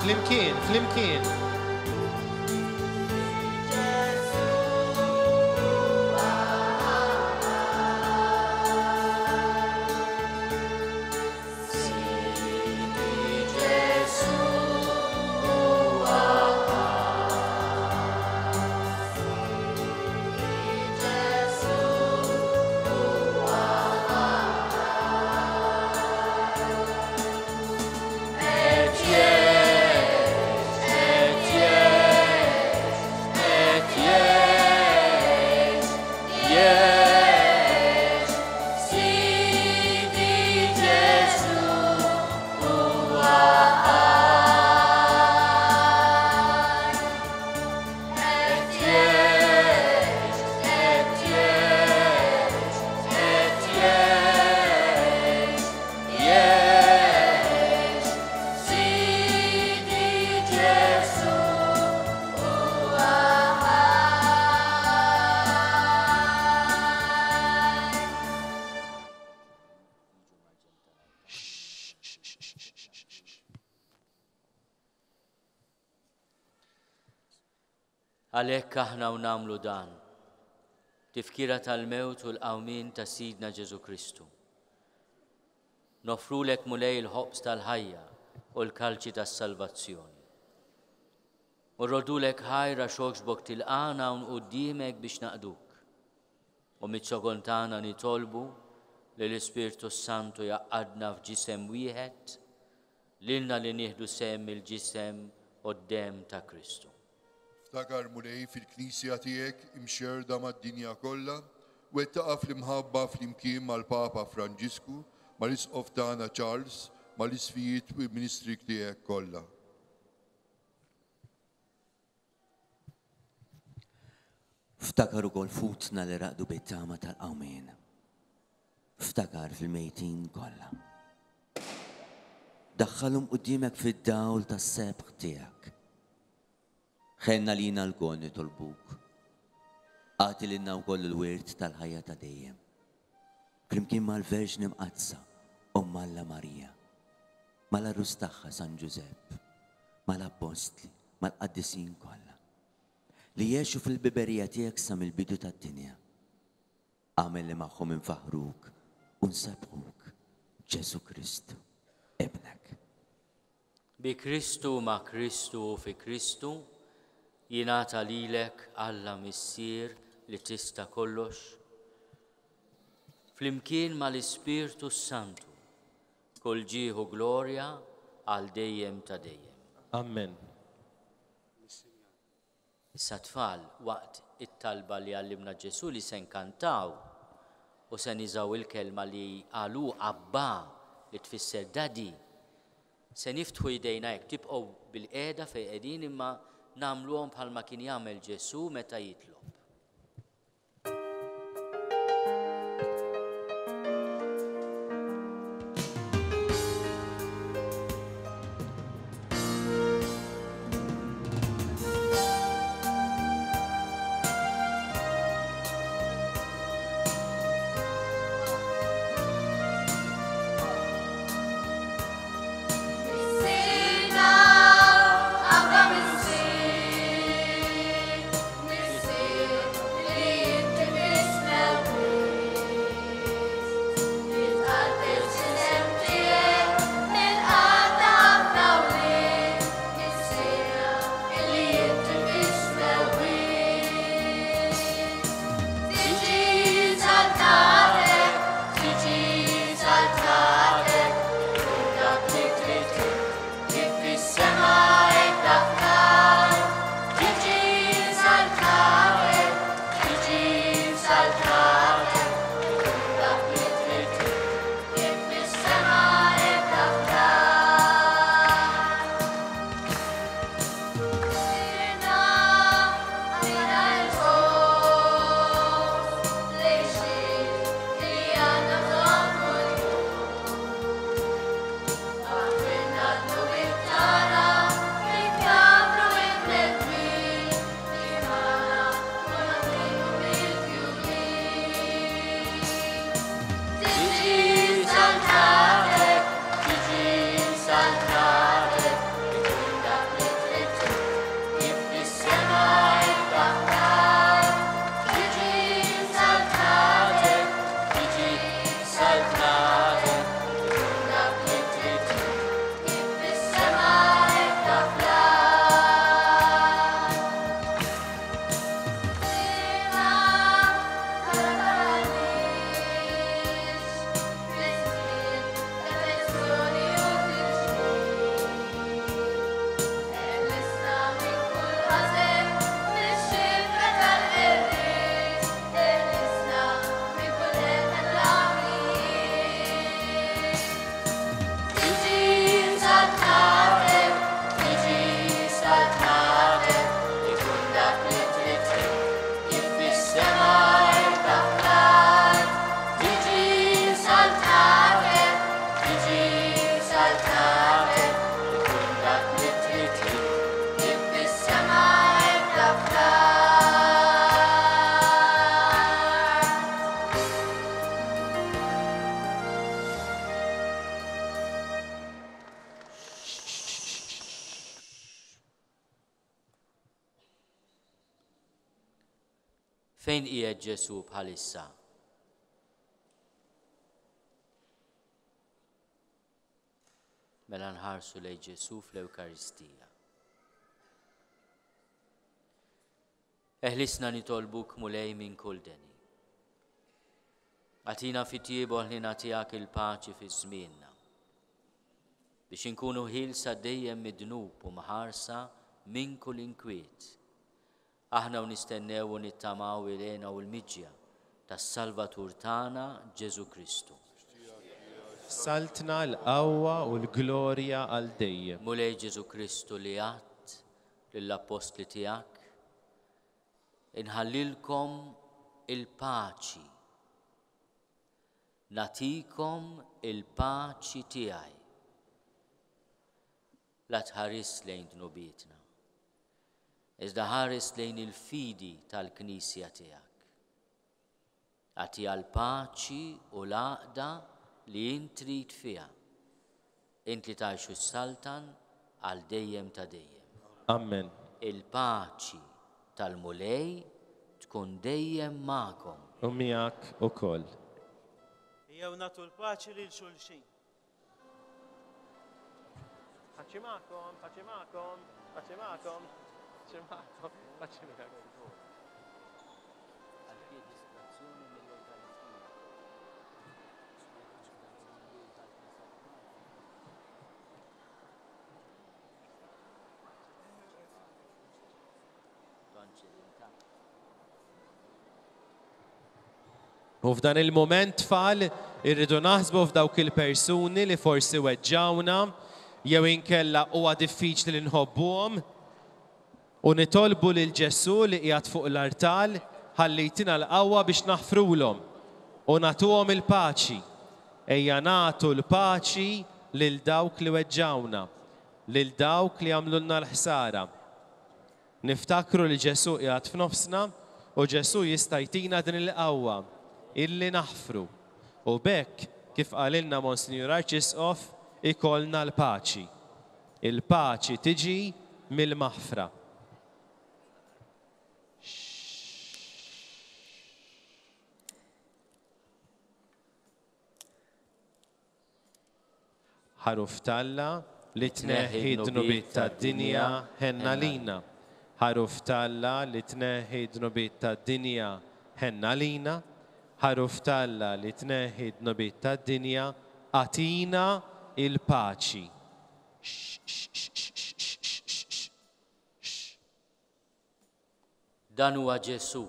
Flimkien, flimkien. Et Għalhekk aħna u nagħmlu dan. Tifkira tal-mewt u l-qawmin ta' Sidna Ġesu Kristu. Nofrulek mulej il-ħobs tal-ħajja u l-kalċi tas-salvazzjoni. U rrodulek ħajra xoksbok tilqana un qudiemek biex naqduk. U mit-sogon tagħna nitolbu li l-Ispirtu Santu jaqqadna f'ġisem wieħed lilna li nieħdu sehem il-ġisem qudiem ta' Kristu. Ftakar mulej fil-Knisja tiegħek imxerda mad-dinja kollha u qed taqa' fl-imħabba flimkien mal-Papa Franġisku, mal-Isqof tagħna Charles, mal-isfijiet u l-Ministri tiegħek kollha. Ftakar ukoll futna li raqdu bit-tama tal-qawmien. Ftakar fil-mejtin kollha. Daħħalhom qudiemek fid-dawl tas-sebħ tiegħek. Ħenna lina l-kol nitolbuk. Għati lilna wkoll il-wirt tal-ħajja ta' dejjem. Flimkien mal-Verġni Mqazza, Omma Alla Marija, mal-Arrus tagħha San Ġusepp, mal-Apostli, mal-Qaddisin kollha. Li jgħixu fil-biberija tiegħek sa mill-bidu tad-dinja. Għamel li magħhom infaħruk u nsabħuk Ġesu Kristu, Ibnek. Bi Kristu ma' Kristu u fi Kristu jingħata lilek Alla Missier li tista' kollox. Flimkien mal-Ispirtu Santu kull ġieħu glorja għal dejjem ta' dejjem. Amen. Issa tfal waqt it-talba li għallimna Ġesu li se nkantaw u se niżaw il-kelma li għalu Abba li tfisser Dadi. Se niftħu jdejna jekk tibqgħu bil-qiegħda fejn qegħdin imma nagħmluhom bħalma kien jagħmel Ġesu meta jitlob. Missier, Fejn qiegħed Ġesu bħalissa? Mela nħarsu lejn Ġesu fl-Ewkaristija. Eħlisna nitolbuk mulej minn kull deni. Għatina fit-tiebu ħlina tiegħek il-paċi fi żmienna. Biex inkunu ħilsa dejjem midnub u maħarsa minn kull inkwiet. Aħna u nistennew u nittamaw ilena u l-miġja tas-Salvatur tagħna Ġesu Kristu. Saltna l-qawwa u l-glorja għal dejjem. Mulej Ġesu Kristu li għadt lill-apostli tiegħek, inħallilkom il-paċi. Natikom il-paċi tiegħi. La tħares lejn dnubietna, iżda ħares lejn il-fidi tal-Knisja tiegħek. Għatija l-paċi u l-għaqda li int trid fiha. Int li tgħixu s-saltan għal dejjem ta' dejjem. Amen. Il-paċi tal-mulej tkun dejjem magħkom. U miegħek ukoll. Jew nagħtu l-paċi lil xulxin. Paċi magħkom, paċi magħkom, paċi magħkom, paċi magħkom, paċi magħkom. U f'dan il-moment tfal irridu naħsbu f'dawk il-persuni li forsi weġġawna jew inkella huwa diffiċli li nħobbuhom u nitolbu lil Ġesu li qiegħed fuq l-artal ħallejtina l-qawwa biex naħfrulhom u nagħtuhom il-paċi. Ejja nagħtu l-paċi lil dawk li weġġawna, lil dawk li għamlulna l-ħsara. Niftakru li Ġesu qiegħed f'nofsna u Ġesu jista' jtina din il-qawwa illi naħfru. U bekk, kif qalilna Monsignor Arċisqof, ikollna l-paċi. Il-paċi tiġi mill-maħfra. Ħaruf talla li tneħħi d-dnubiet tad-dinja ħenna lina. Ħaruf talla li tneħħi d-dnubiet tad-dinja ħenna lina. Ħaruf talla li tneħħi d-dnubiet tad-dinja għatina il-paċi. Dan huwa Ġesu.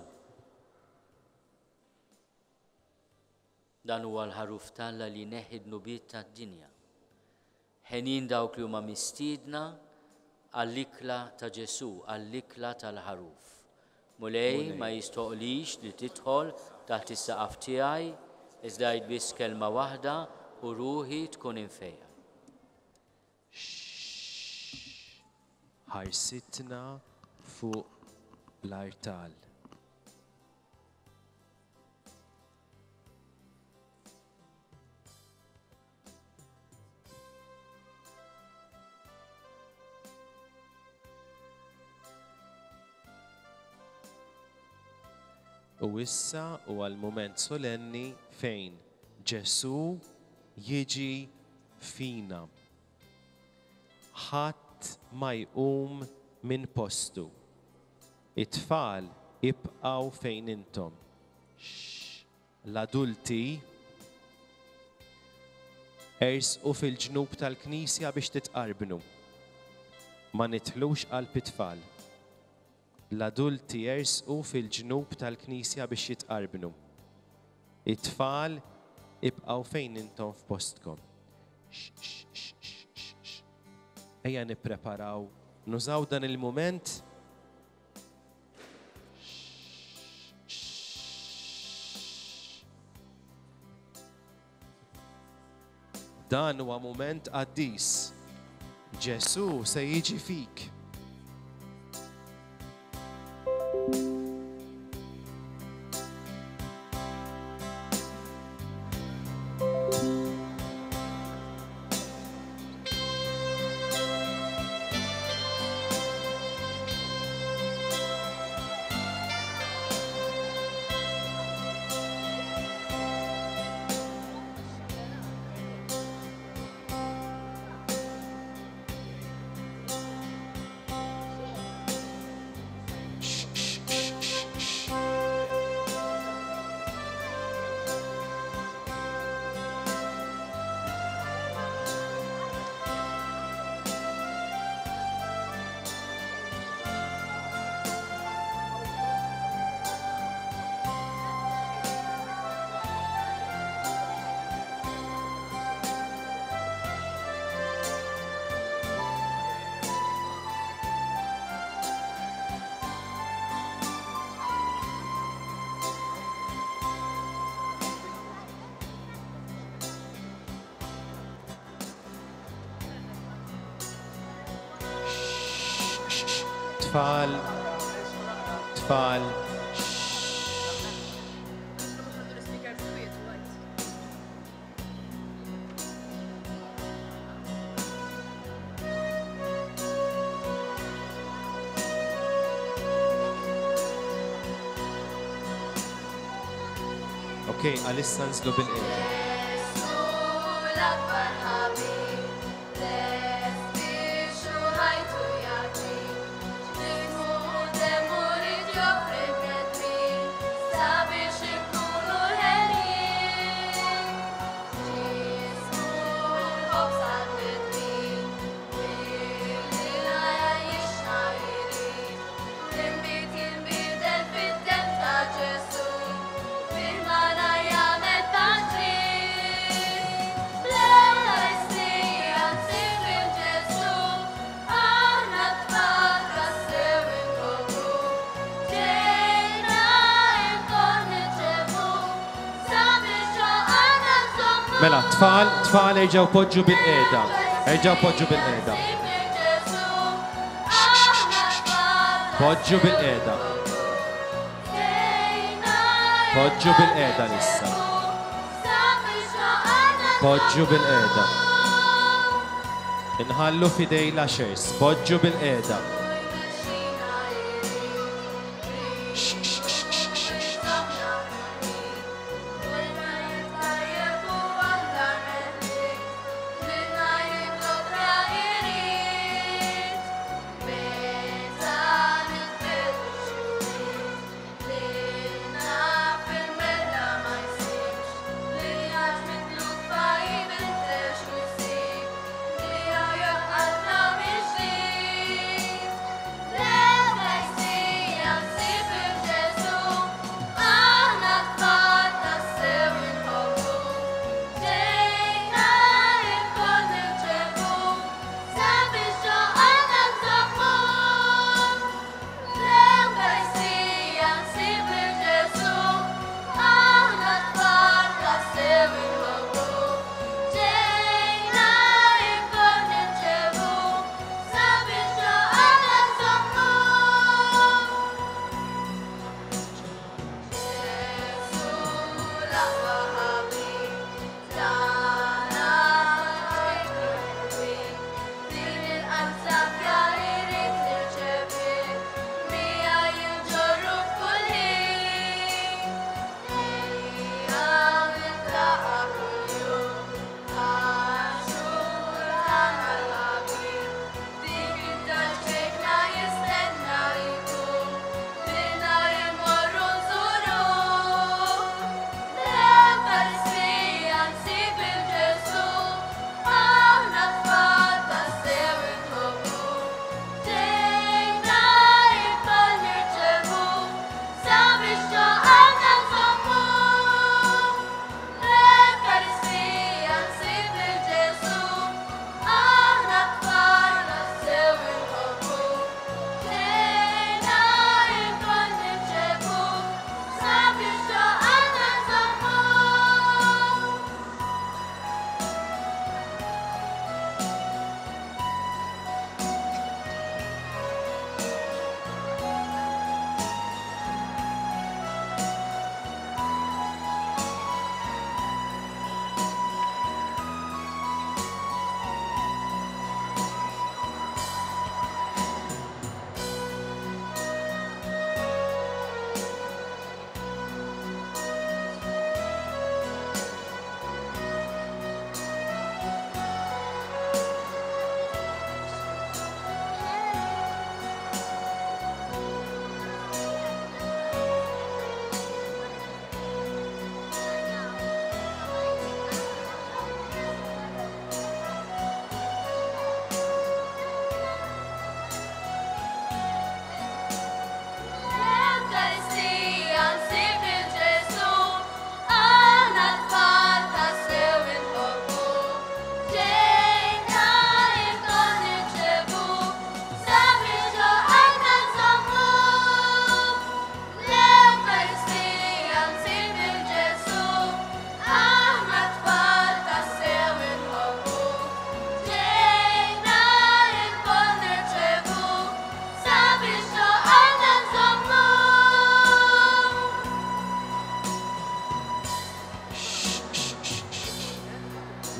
Dan huwa l-ħaruf talla li neħħi d-dnubiet tad-dinja. Ħenin dawk li huma mistiedna għall-ikla ta' Ġesu, għall-ikla tal-ħaruf. Mulej ma jistoqlix li tidħol taħt is-saqaf tiegħi, iżda jgħid biss kelma waħda u ruħi tkun infejja. Ħarsitna fuq l-artal. U issa huwa l-mument solenni fejn Ġesu jiġi fina. Ħadd ma jqum minn postu. It-tfal ibqgħu fejn intom. L-adulti ersqu fil-ġnub tal-Knisja biex titqarbnu. Ma nidħlux qalb it-tfal. L-adulti jersqu fil-ġnub tal-Knisja biex jitqarbnu. It-tfal ibqgħu fejn intom f'postkom. Ejja nippreparaw, nużaw dan il-mument dan huwa mument qaddis. Ġesu se jiġi fik. tfal, tfal. Okay, għalissa nżlu bil-qeda. Mela, tfal eġaw poġġu bil-qeda. Eġaw poġġu bil-qeda. Poġġu bil-qeda. Poġġu bil-qeda lissa. Poġġu bil-qeda. Inħallu fidej l-axers. Poġġu bil-qeda.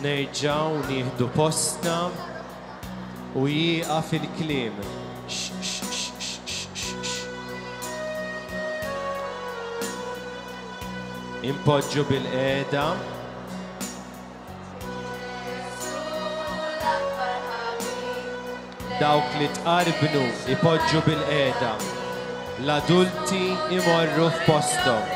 Nerġaw nieħdu postna u jieqaf il-kliem. Impoġġu bil-qeda. Dawk li tqarbnu ipoġġu bil-qeda. L-adulti imorru f'posthom.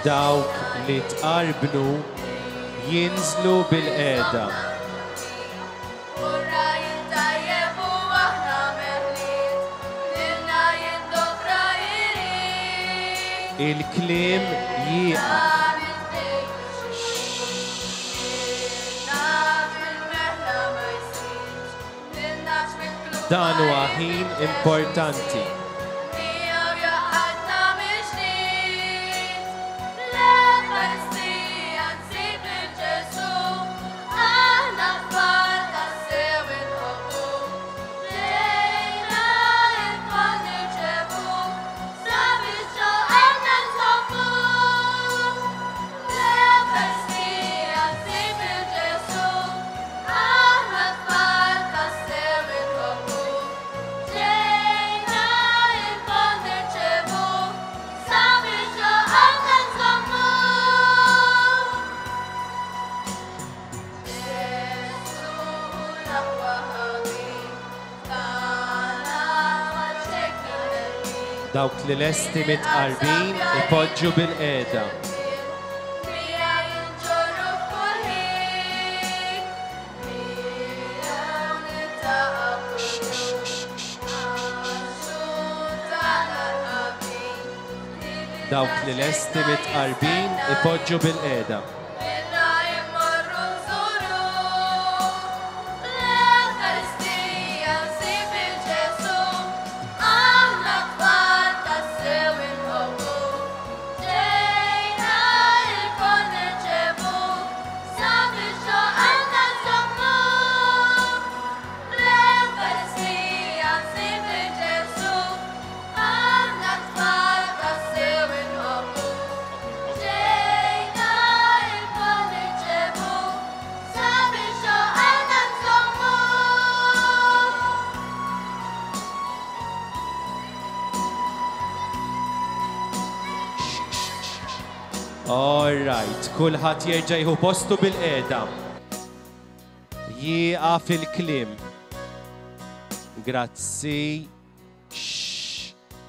Dawk li tqarbnu jinżlu bil-qeda. Il-kliem jieqaf. Dan huwa ħin importanti. Dawk li lesti mitqarbin ipoġġu bil-qeda. Dawk li lesti mitqarbin ipoġġu bil-qeda. All right, kulħadd jerġa' jieħu postu bil-qeda. Jieqaf il-kliem. Grazzi.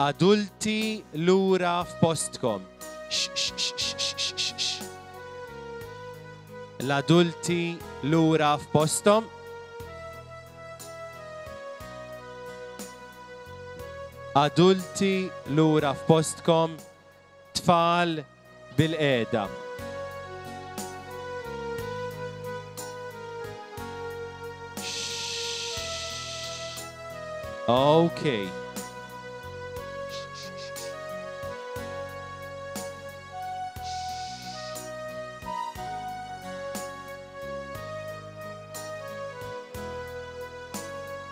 Adulti lura f'postkom. L-adulti lura f'postom. Adulti lura f'postkom. Tfal bil-qeda. Okay.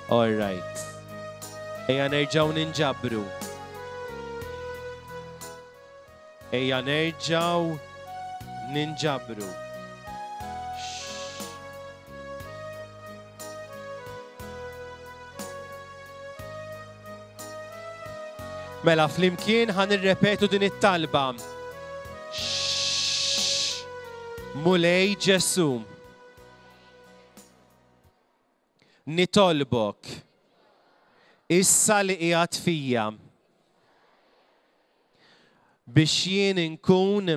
All right. Ejja nerġaw ninġabru. Ejja nerġaw ninġabru. Mela flimkien ħan irrepetu din it-talba. Mulej Ġesu. nitolbok issa li qiegħed fija biex jien inkun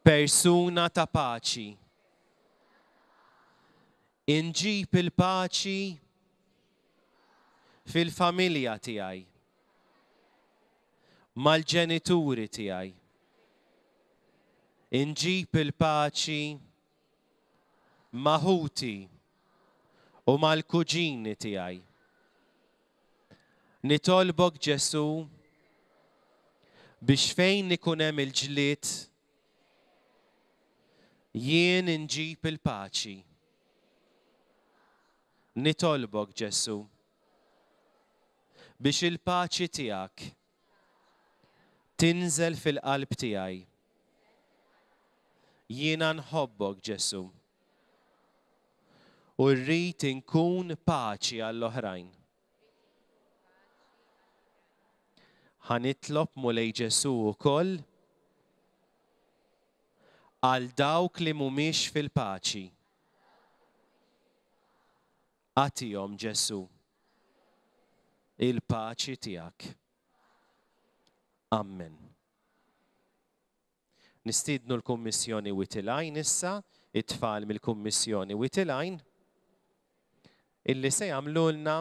persuna ta' paċi. Inġib il-paċi fil-familja tiegħi, mal-ġenituri tiegħi. Inġib il-paċi maħuti u mal-kuġini tiegħi. Nitolbok Ġesu biex fejn ikun hemm il-ġlied jien inġib il-paċi. Nitolbok Ġesu biex il-paċi tiegħek tinżel fil-qalb tiegħi. Jiena nħobbok Ġesu u rrid inkun paċi għall-oħrajn. Ħanitlob mulej Ġesu wkoll għal dawk li mhumiex fil-paċi. Għatihom Ġesu il-paċi tiegħek. Amen. Nistiednu l-Kummissjoni Witilajn issa, it-tfal mill-Kummissjoni Witilajn, illi se jagħmlulna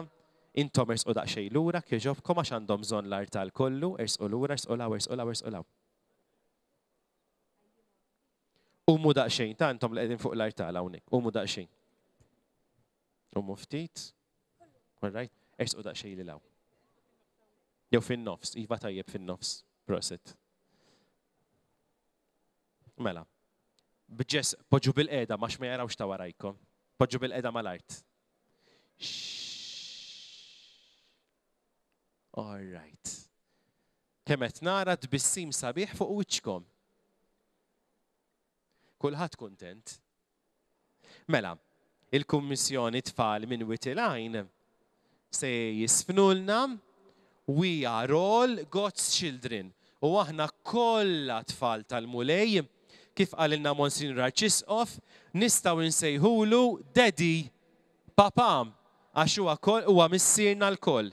intom ersqu daqsxejn lura kieġobkom għax għandhom bżonn l-artal kollu, ersqu lura, ersqu law, ersqu law, ersqu law. Umu daqsxejn, ta' intom li qegħdin fuq l-artal hawnhekk, umu daqsxejn. Umu ftit. All right, ersqu daqsxejn li law. Jew fin-nofs, iva tajjeb fin-nofs. Proset. Mela, bġess, poġġu bil-qeda, max ma jarawx ta' warajkom. Poġġu bil-qeda mal-art. All right. Kemet nara tbissim sabiħ fuq wiċċkom. Kulħadd kuntent. Mela, il-Kummissjoni tfal minn Witilajn se jisfnulna We are all God's children. U aħna kollha tfal tal-mulej, kif qalilna Monsignor Arċisqof, nistgħu nsejħulu Daddy, Papa, għax huwa missierna l-koll.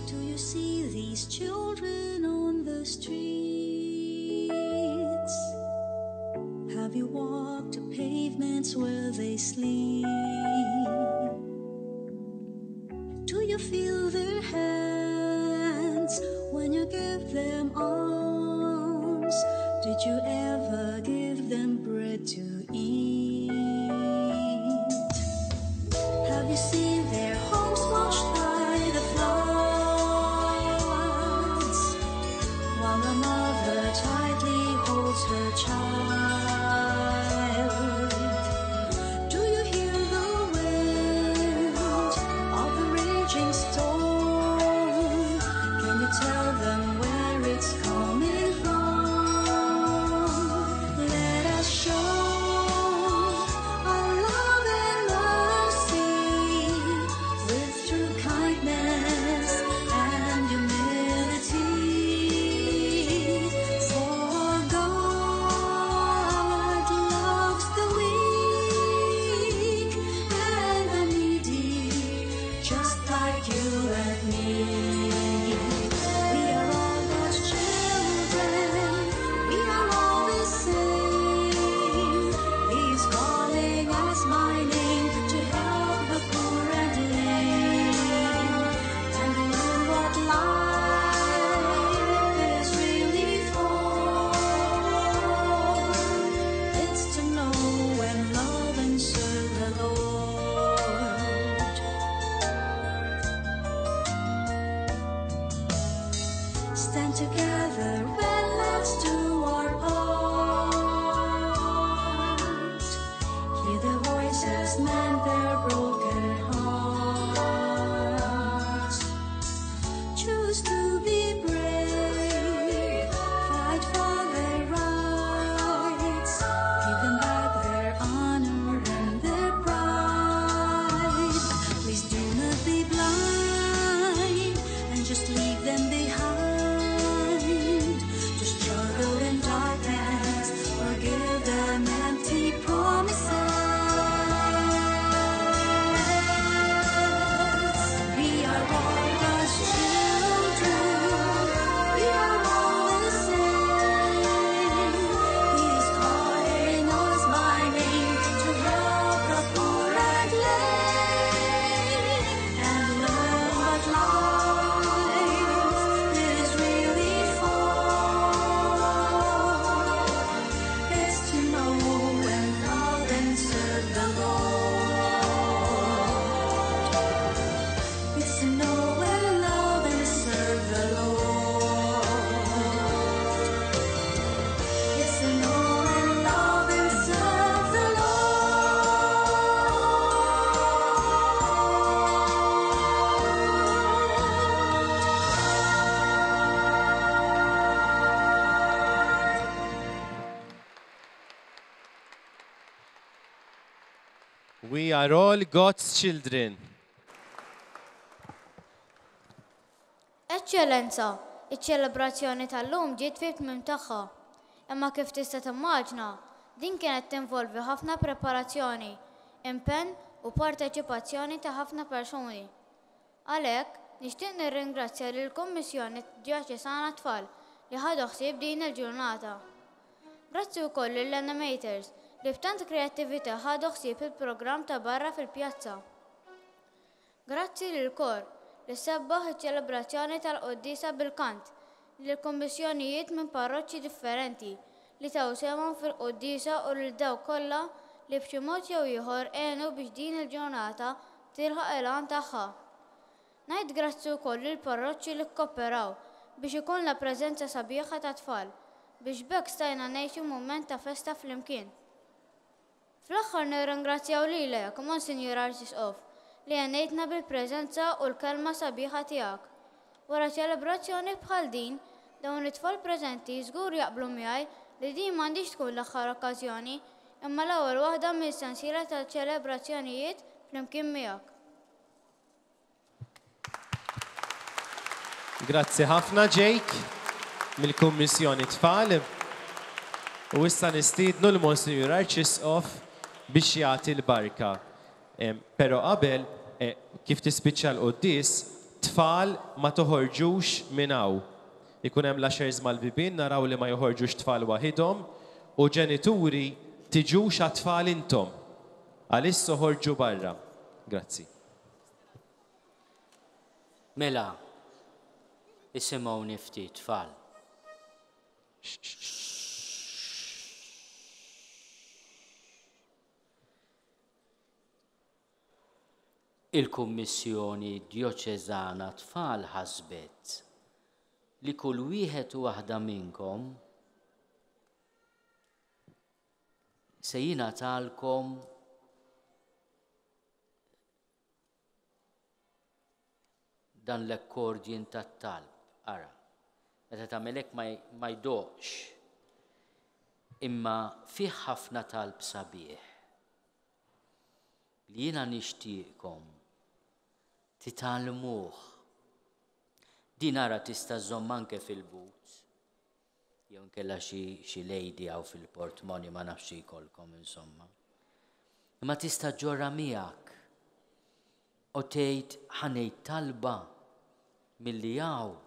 Do you see these children on the streets? Have you walked the pavements where they sleep? Do you feel their hands when you give them arms? Did you ever give them bread to eat? Have you seen their homes washed by the floods, while a mother tightly holds her child? Do you hear the wind of the raging storm? Can you tell them where it's coming from? Let us show our love and mercy with true kindness and humility. For God loves the weak and the needy, just like you and me. We are all God's children. We are all the same. He is calling us by name to help the poor and lame, and learn what life is really for. It's to know and love and serve the Lord. Stand together and let's do our part. Hear their voices, mend their broken hearts. Choose to be brave, fight for their rights, give them back their honor and their pride. Please do not be blind. We are all God's children. Eċċellenza, iċ-ċelebrazzjoni tal-lum ġiet fit-tmiem tagħha. Imma kif tista' timmaġna, din kienet tinvolvi ħafna preparazzjoni, impenn u parteċipazzjoni ta' ħafna persuni. Għalhekk, nixtieq nirringrazzja lill-Kummissjoni Djoċesana Tfal li ħadu ħsieb din il-ġurnata. Grazzi wkoll lill-animators li b'tant kreattività ħadu ħsieb il-programm ta' barra fil-pjazza. Grazzi lill-kor li sebbaħ iċ-ċelebrazzjoni tal-Qoddisa bil-kant lill-kummissjonijiet minn parroċċi differenti li taw semhom fil-Qoddisa u lil dawk kollha li b'xi mod jew ieħor għenu biex din il-ġurnata tilħaq il-għan tagħha. Ngħid grazzi wkoll lill-parroċċi li kkooperaw biex ikollna preżenza sabiħa ta' tfal biex bekk stajna ngħixu mument ta' festa flimkien. Fl-aħħar nirringrazzjaw lilek, Monsignor Arċisqof, li għenejtna bil-preżenza u l-kelma sabiħa tiegħek. Wara ċelebrazzjoni bħal din, dawn it-tfal preżenti żgur jaqblu miegħi li din m'għandix tkun l-aħħar okkażjoni, imma l-ewwel waħda mill-sensiela ta' ċelebrazzjonijiet flimkien miegħek. Grazzi ħafna Jake mill-Kummissjoni Tfal. U issa nistiednu l-Monsignor Arċisqof biex jagħti l-barka. Pero qabel, kif tispiċċa l-qoddis, tfal ma toħorġux minn hawn. Ikun hemm laxers mal-bibien naraw li ma joħorġux tfal waħidhom u ġenituri tiġux għat-tfal intom. Għalissa ħorġu barra. Grazzi. Mela, isimgħu ftit tfal. Il-Kummissjoni Djoċesana Tfal ħasbet li kull wieħed u waħda minnkom se jingħatalkom dan l-akkordjin tat-talb. Ara, meta tagħmel hekk ma jdoqx, imma fih ħafna talb sabiħ li jiena nixtieqkom titgħallmuh. Din ara tista' żomm anke fil-but. Jew nkella xi lejdi hawn fil-portmoni ma nafx jkollkom insomma. Imma tista' ġorra miegħek u tgħid ħanejt talba milli hawn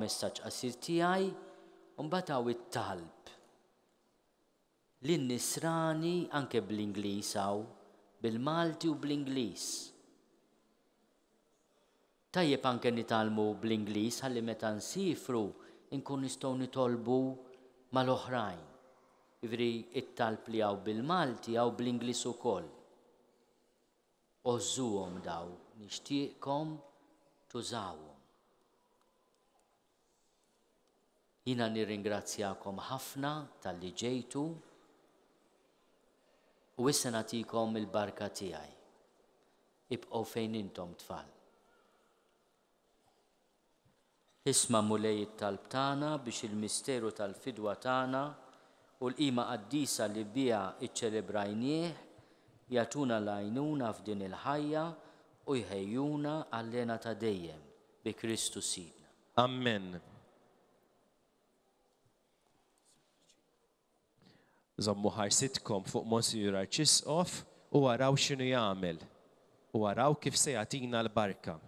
messaġġ qasir tiegħi u mbagħad hawn it-talb. Lin-nisrani anke bl-Ingliż hawn, bil-Malti u bl-Ingliż. Tajjeb anke nitalmu bl-Ingliż ħalli meta nsifru nkun nistgħu nitolbu mal-oħrajn. Ivri it-talb li hawn bil-Malti hawn bl-Ingliż ukoll. Ożżuhom daw, nixtieqkom tużawhom. Jiena nirringrazzjakom ħafna talli ġejtu u issa nagħtikom il-barka tiegħi. Ibqgħu fejn intom tfal. Isma' mulej it-talb tagħna biex il-misteru tal-fidwa tagħna u l-qima qaddisa li biha iċċelebrajnieh jagħtuna l-għajnuna f'din il-ħajja u jħejjuna għall-lena ta' dejjem bi Kristu Sidna. Amen. Żommu ħarsitkom fuq Monsignor Arċisqof u waraw x'inhu jagħmel u waraw kif se jagħtina l-barka.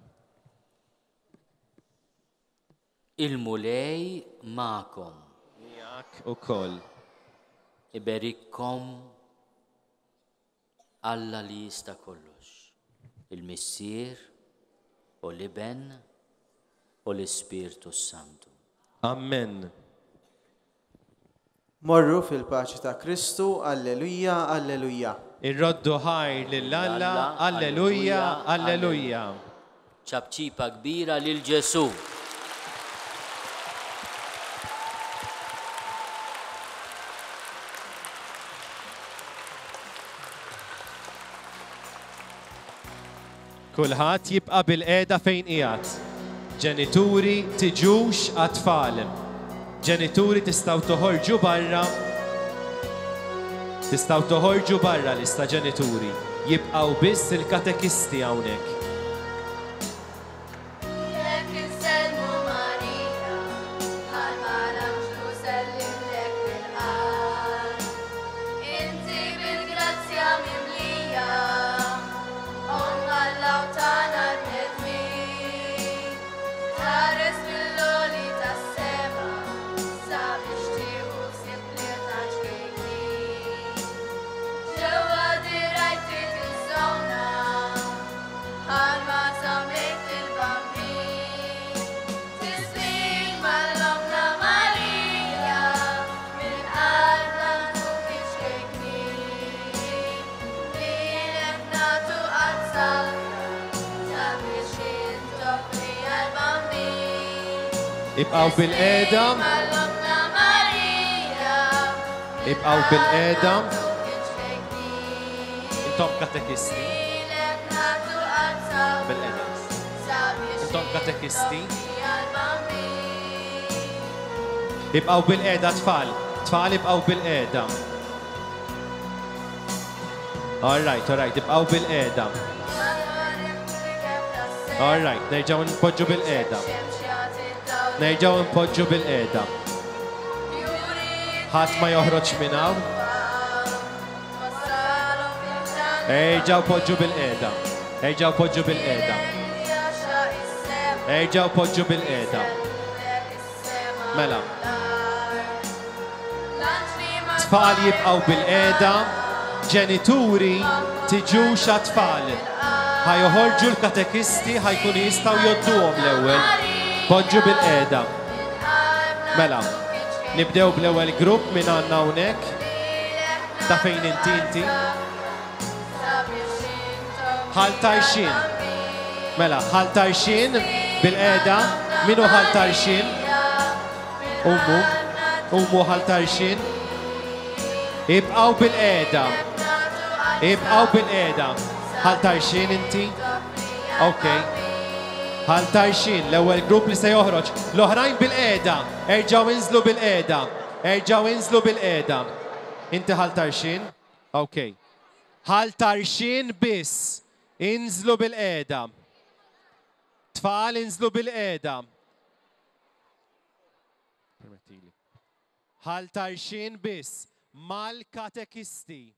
Il-mulej ma'kom. Miegħek ukoll. Iberikkom Alla li jista' kollox. Il-Missier u l-Iben u l-Ispirtu Santu. Amen. Morru fil-paċi ta' Kristu, alleluja, alleluja. Irroddu ħajr lill-Alla, alleluja, alleluja. ċabċipa kbira lil Ġesu. Kulħadd jibqa' bil-qiegħda fejn qiegħed. Ġenituri tiġux għat-tfal. Ġenituri tistgħu toħorġu barra. Tistgħu toħorġu barra lista ġenituri. Jibqaw biss il-katekisti hawnhekk. Ibqaw bil-qeda. Ibqaw bil-qeda. Intom katekisti. Bil-qeda. Intom katekisti. Ibqaw bil-qeda tfal. Tfal ibqaw bil-qeda. All right, ibqaw bil-qeda. All right, nerġaw npoġġu bil-qeda. Nerġaw npoġġu bil-qeda. Ħadd ma joħroġ minn hawn. Erġgħu poġġu bil-qeda. Erġgħu poġġu bil-qeda. Erġgħu poġġu bil-qeda. Mela. Tfal jibqgħu bil-qeda, ġenituri tiġux għat-tfal. Ħajoħorġu l-katekisti ħajkunu jistgħu jodduhom l-ewwel. Poġġu bil-qeda. Mela, nibdew bl-ewwel grupp minn għandna hawnhekk. Ta' fejn inti? Ħaltarxin. Mela, ħaltarxin bil-qeda. Minu ħaltarxin? Ummu ħaltarxin. Ibqgħu bil-qeda. Ibqgħu bil-qeda. Ħaltarxin inti? Okay. Ħaltarxin, l-ewwel grupp li se joħroġ. L-oħrajn bil-qeda. Erġgħu inżlu bil-qeda. Erġgħu inżlu bil-qeda. Inti ħaltarxin? Okay. Ħaltarxin biss. Inżlu bil-qeda. Tfal inżlu bil-qeda. Ħaltarxin biss mal-katekisti.